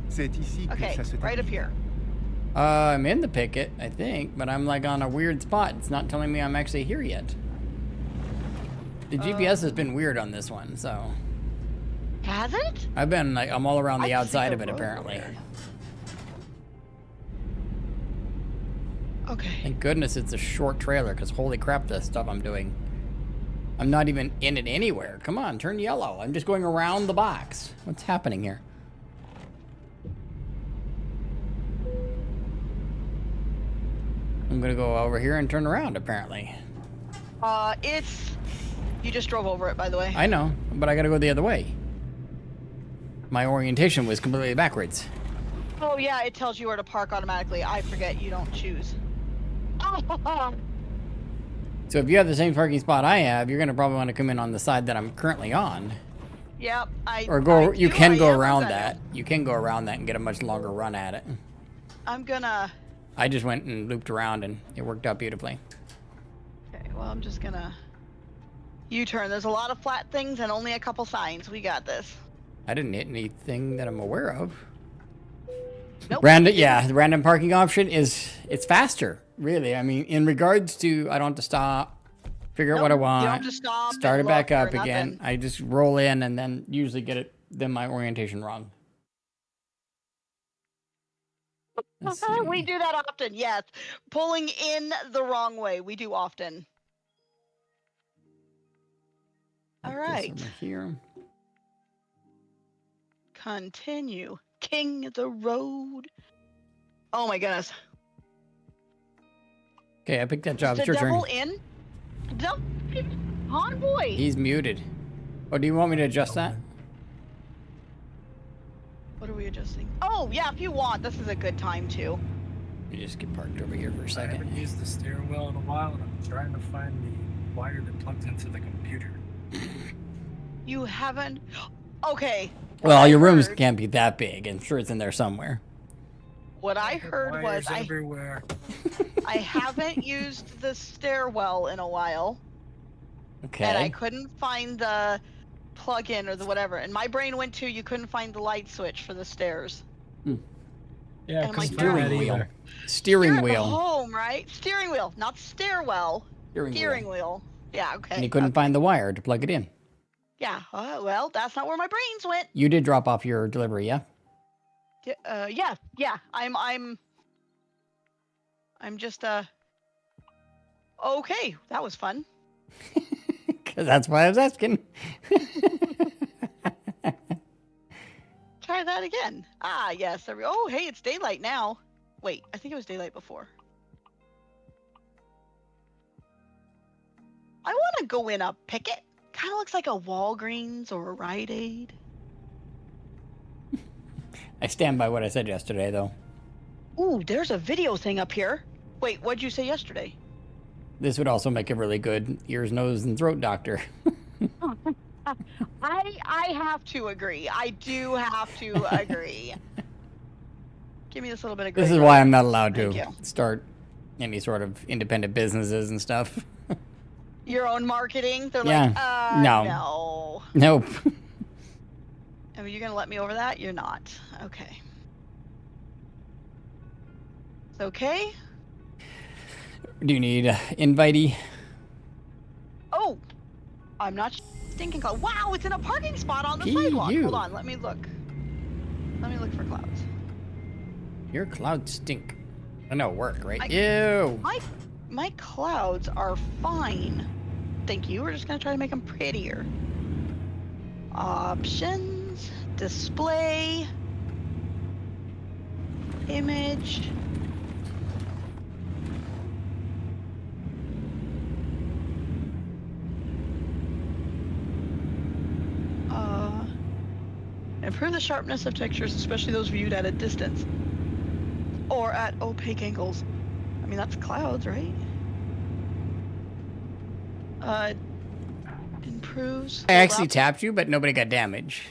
C'est ici que Okay, ça se right up termine. here. I'm in the picket, I think, but I'm like on a weird spot. It's not telling me I'm actually here yet. The GPS has been weird on this one, so Has it? I've been like I'm all around the I just think outside the of it roads are apparently. weird. Okay. Thank goodness it's a short trailer, because holy crap, the stuff I'm doing. I'm not even in it anywhere. Come on, turn yellow. I'm just going around the box. What's happening here? I'm gonna go over here and turn around, apparently. You just drove over it, by the way. I know, but I gotta go the other way. My orientation was completely backwards. Oh, yeah, it tells you where to park automatically. I forget you don't choose. So if you have the same parking spot I have, you're gonna probably want to come in on the side that I'm currently on. Yep, Or go, you can go I am around gonna. that. You can go around that and get a much longer run at it. I'm gonna. I just went and looped around and it worked out beautifully. Okay, well, I'm just gonna U-turn. There's a lot of flat things and only a couple signs. We got this. I didn't hit anything that I'm aware of. Nope. Random, yeah, the random parking option it's faster, really. I mean, in regards to, I don't have to stop, figure out what I Nope, want, you don't have to stop start it and back look or up again. nothing. I just roll in and then usually get my orientation wrong. Let's see. We do that often, yes. Pulling in the wrong way, we do often. All This right. over here. Continue. King of the road. Oh my goodness. Okay, I picked that job. Is It's the your turn. devil in? On boy. He's muted. Oh, do you want me to adjust that? What are we adjusting? Oh, yeah, if you want. This is a good time too. Let me just get parked over here for a I haven't second. used the steering wheel in a while, and I'm trying to find the wire that plugs into the computer. You haven't. Okay. Well, your rooms heard- can't be that big. I'm sure it's in there somewhere. What I heard was Wires everywhere. I haven't used the stairwell in a while, Okay. and I couldn't find the plug-in or the whatever. And my brain went to you couldn't find the light switch for the stairs. Yeah, And I my couldn't find Steering that wheel. either. Steering You're at wheel. home, right? Steering wheel, not stairwell. Steering wheel. Yeah. Okay. And you couldn't find the wire to plug it in. Yeah. Well, that's not where my brains went. You did drop off your delivery, yeah? Yeah. Yeah. I'm just Okay, that was fun. Because that's why I was asking. Try that again. Ah, yes. Oh, hey, it's daylight now. Wait, I think it was daylight before. I want to go in a Picket. Kind of looks like a Walgreens or a Rite Aid. I stand by what I said yesterday, though. Ooh, there's a video thing up here. Wait, what'd you say yesterday? This would also make a really good ears, nose, and throat doctor. I have to agree. I do have to agree. Give me this little bit of. This gray is area. why I'm not allowed to Thank you. start any sort of independent businesses and stuff. Your own marketing. They're Yeah. like, No. no. Nope. I mean, you're gonna let me over that? You're not. Okay. It's okay. Do you need invitee? Oh, I'm not stinking cloud. Wow, it's in a parking spot on the Gee, sidewalk. you. Hold on, let me look. Let me look for clouds. Your clouds stink. I know, work, right? I- Ew. My clouds are fine. Thank you. We're just gonna try to make them prettier. Options, display, image. Improve the sharpness of textures, especially those viewed at a distance or at opaque angles. I mean, that's clouds, right? Improves. I actually tapped you, but nobody got damage.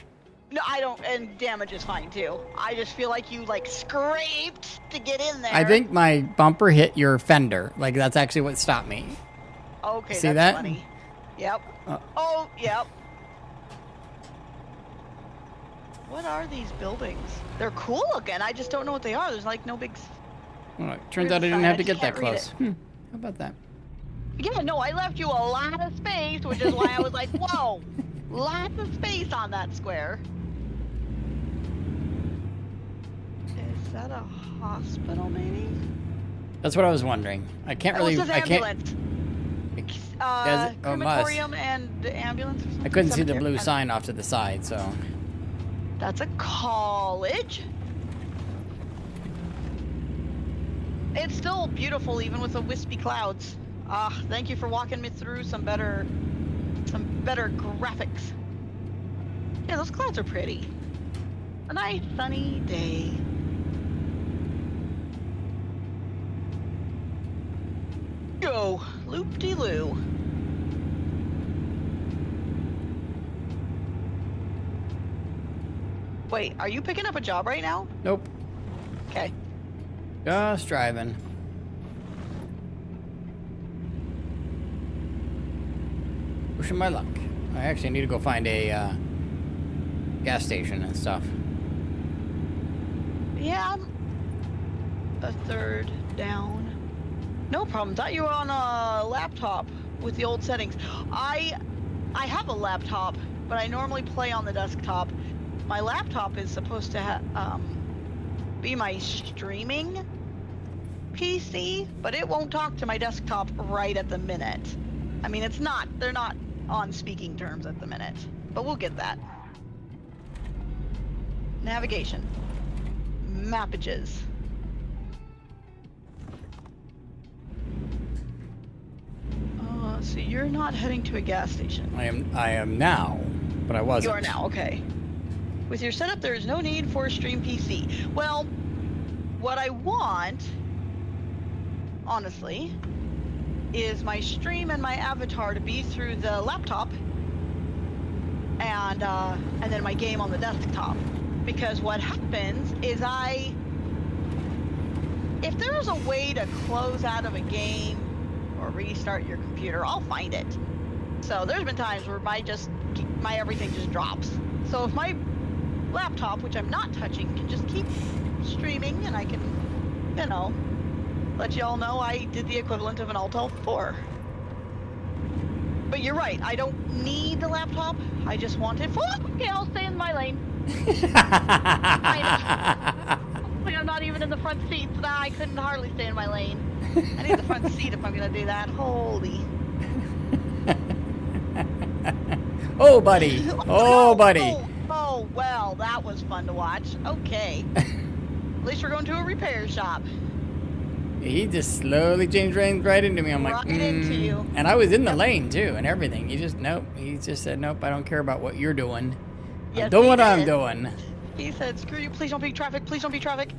No, I don't, and damage is fine too. I just feel like you like scraped to get in there. I think my bumper hit your fender. Like, that's actually what stopped me. Okay, See that's that? funny. Yep. Oh, yep. What are these buildings? They're cool looking. I just don't know what they are. There's like no big. Well, it turns out I Here's the didn't sign. have I to just get that can't read close. How about that? Yeah, no, I left you a lot of space, which is why I was like, whoa, lots of space on that square. Is that a hospital, maybe? That's what I was wondering. I can't really. Oh, it says I can't. ambulance. Does it? Oh, it must. Crematorium and the ambulance or something? I couldn't see the Cemetery. blue sign off to the side, so. That's a college. It's still beautiful, even with the wispy clouds. Thank you for walking me through some better graphics. Yeah, those clouds are pretty. A nice sunny day. Go, loop-de-loo. Wait, are you picking up a job right now? Nope. Okay. Just driving. Pushing my luck. I actually need to go find a gas station and stuff. Yeah, I'm a third down. No problem. Thought you were on a laptop with the old settings. I have a laptop, but I normally play on the desktop. My laptop is supposed to be my streaming PC, but it won't talk to my desktop right at the minute. I mean, they're not on speaking terms at the minute, but we'll get that. Navigation. Mappages. So you're not heading to a gas station. I am now, but I wasn't. You are now, okay. With your setup, there is no need for a stream PC. Well, what I want, honestly, is my stream and my avatar to be through the laptop, and then my game on the desktop. Because what happens is if there is a way to close out of a game or restart your computer, I'll find it. So there's been times where my everything just drops. So if my laptop, which I'm not touching, can just keep streaming, and I can, let y'all know I did the equivalent of an Alt L4. But you're right, I don't need the laptop. I just want it for. Okay, I'll stay in my lane. I'm not even in the front seat, so now I couldn't hardly stay in my lane. I need the front seat if I'm gonna do that. Holy. Oh, buddy. Oh, buddy. Oh, well, that was fun to watch. Okay. At least we're going to a repair shop. He just slowly changed lanes right into me. I'm like, Right into you. And I was in the lane too, and everything. He just said, nope, I don't care about what you're doing. Yes, I'm doing what he I'm did. doing. He said, screw you, please don't be traffic, please don't be traffic.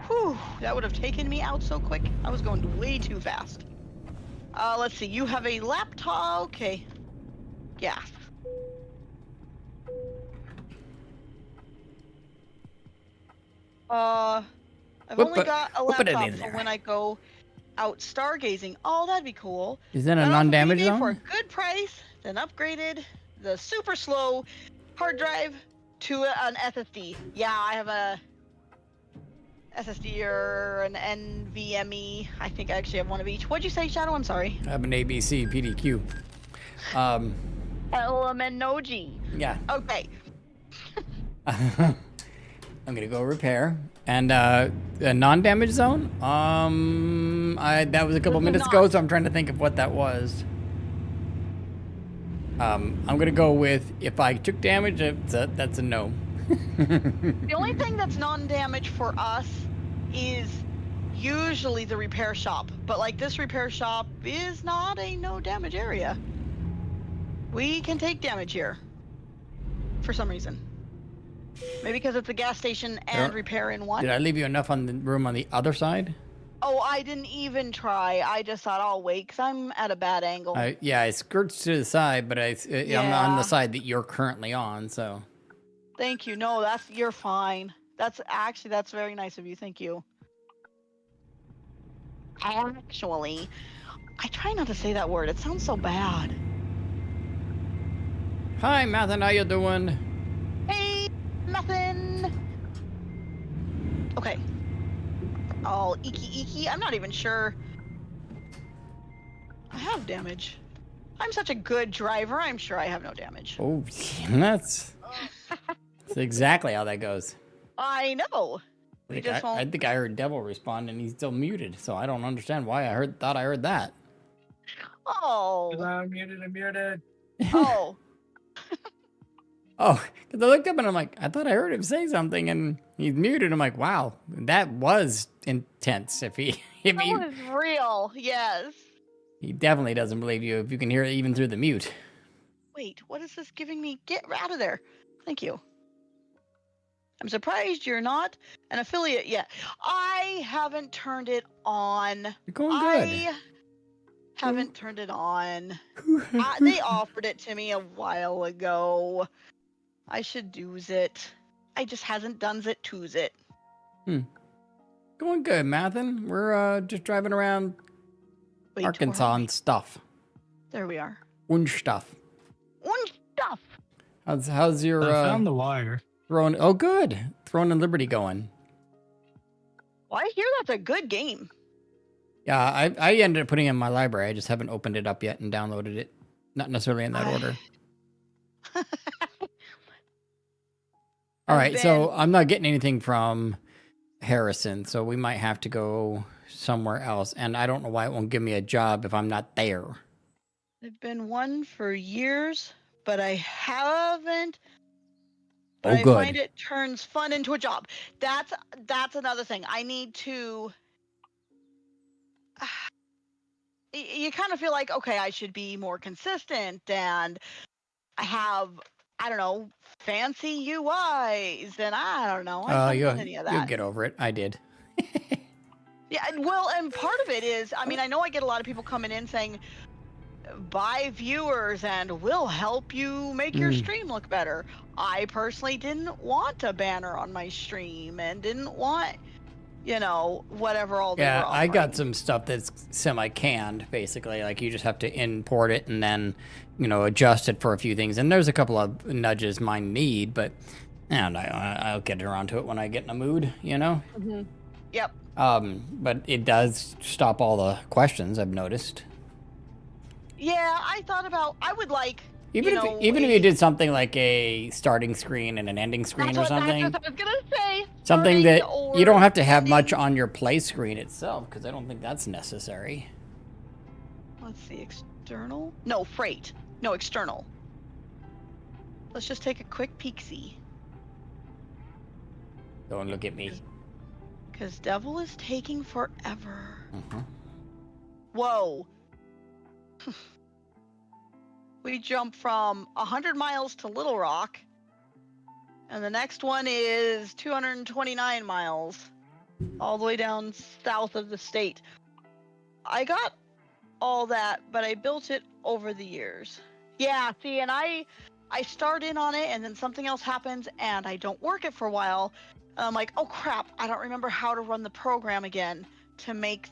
Whew, that would have taken me out so quick. I was going way too fast. Let's see, you have a laptop, okay. Gas. I've only got a Whip it in laptop for there. when I go out stargazing. Oh, that'd be cool. Is that a That non-damage offered me for a zone? good price, then upgraded the super slow hard drive to an SSD. Yeah, I have a SSD or an NVMe. I think I actually have one of each. What'd you say, Shadow? I'm sorry. I have an ABC PDQ. Elemenogy. Yeah. Okay. I'm gonna go repair. And a non-damage zone? That was a couple This is minutes not. ago, so I'm trying to think of what that was. I'm gonna go with if I took damage, that's a no. The only thing that's non-damage for us is usually the repair shop, but like this repair shop is not a no damage area. We can take damage here for some reason. Maybe because it's a gas station and repair in one. Did I leave you enough on the room on the other side? Oh, I didn't even try. I just thought I'll wait because I'm at a bad angle. Yeah, it skirts to the side, but I'm on the side that you're currently on, so. Thank you. No, you're fine. That's very nice of you. Thank you. Actually, I try not to say that word. It sounds so bad. Hi, Mathen, how you doing? Hey, nothing. Okay. Oh, eeky. I'm not even sure. I have damage. I'm such a good driver. I'm sure I have no damage. Oh, that's exactly how that goes. I know. I think I heard Devil respond, and he's still muted, so I don't understand why thought I heard that. Oh. I'm muted. Oh. Oh, because I looked up and I'm like, I thought I heard him say something, and he's muted. I'm like, wow, that was intense. That was real, yes. He definitely doesn't believe you if you can hear it even through the mute. Wait, what is this giving me? Get out of there. Thank you. I'm surprised you're not an affiliate yet. I haven't turned it on. You're going good. I haven't turned it on. They offered it to me a while ago. I should do's it. I just hasn't done it to's it. Going good, Mathen. We're just driving around Arkansas and stuff. There we are. Und stuff. How's your I found the wire. Throne? Oh, good. Throne and Liberty going. Well, I hear that's a good game. Yeah, I ended up putting it in my library. I just haven't opened it up yet and downloaded it. Not necessarily in that order. All right, so I'm not getting anything from Harrison, so we might have to go somewhere else. And I don't know why it won't give me a job if I'm not there. I've been one for years, but I haven't. But Oh, good. I find it turns fun into a job. That's another thing. I need to. You kind of feel like, okay, I should be more consistent, and I have, I don't know, fancy UIs, and I don't know. I haven't done any of that. You'll get over it. I did. Yeah, well, and part of it is, I mean, I know I get a lot of people coming in saying, buy viewers and we'll help you make your stream look better. I personally didn't want a banner on my stream and didn't want, whatever all they were offering. I got some stuff that's semi-canned, basically. Like, you just have to import it and then, adjust it for a few things. And there's a couple of nudges mine need, but I'll get around to it when I get in a mood, Mm-hmm. Yep. But it does stop all the questions, I've noticed. Yeah, I would like, even if you did something like a starting screen and an ending screen or something. That's what I was going to say. Something that you don't have to have much on your play screen itself, because I don't think that's necessary. Let's see, external? No, freight. No, external. Let's just take a quick peek-see. Don't look at me. Because Devil is taking forever. Mm-hmm. Whoa. We jump from 100 miles to Little Rock. And the next one is 229 miles. All the way down south of the state. I got all that, but I built it over the years. Yeah, see, and I start in on it, and then something else happens, and I don't work it for a while. I'm like, oh crap, I don't remember how to run the program again to make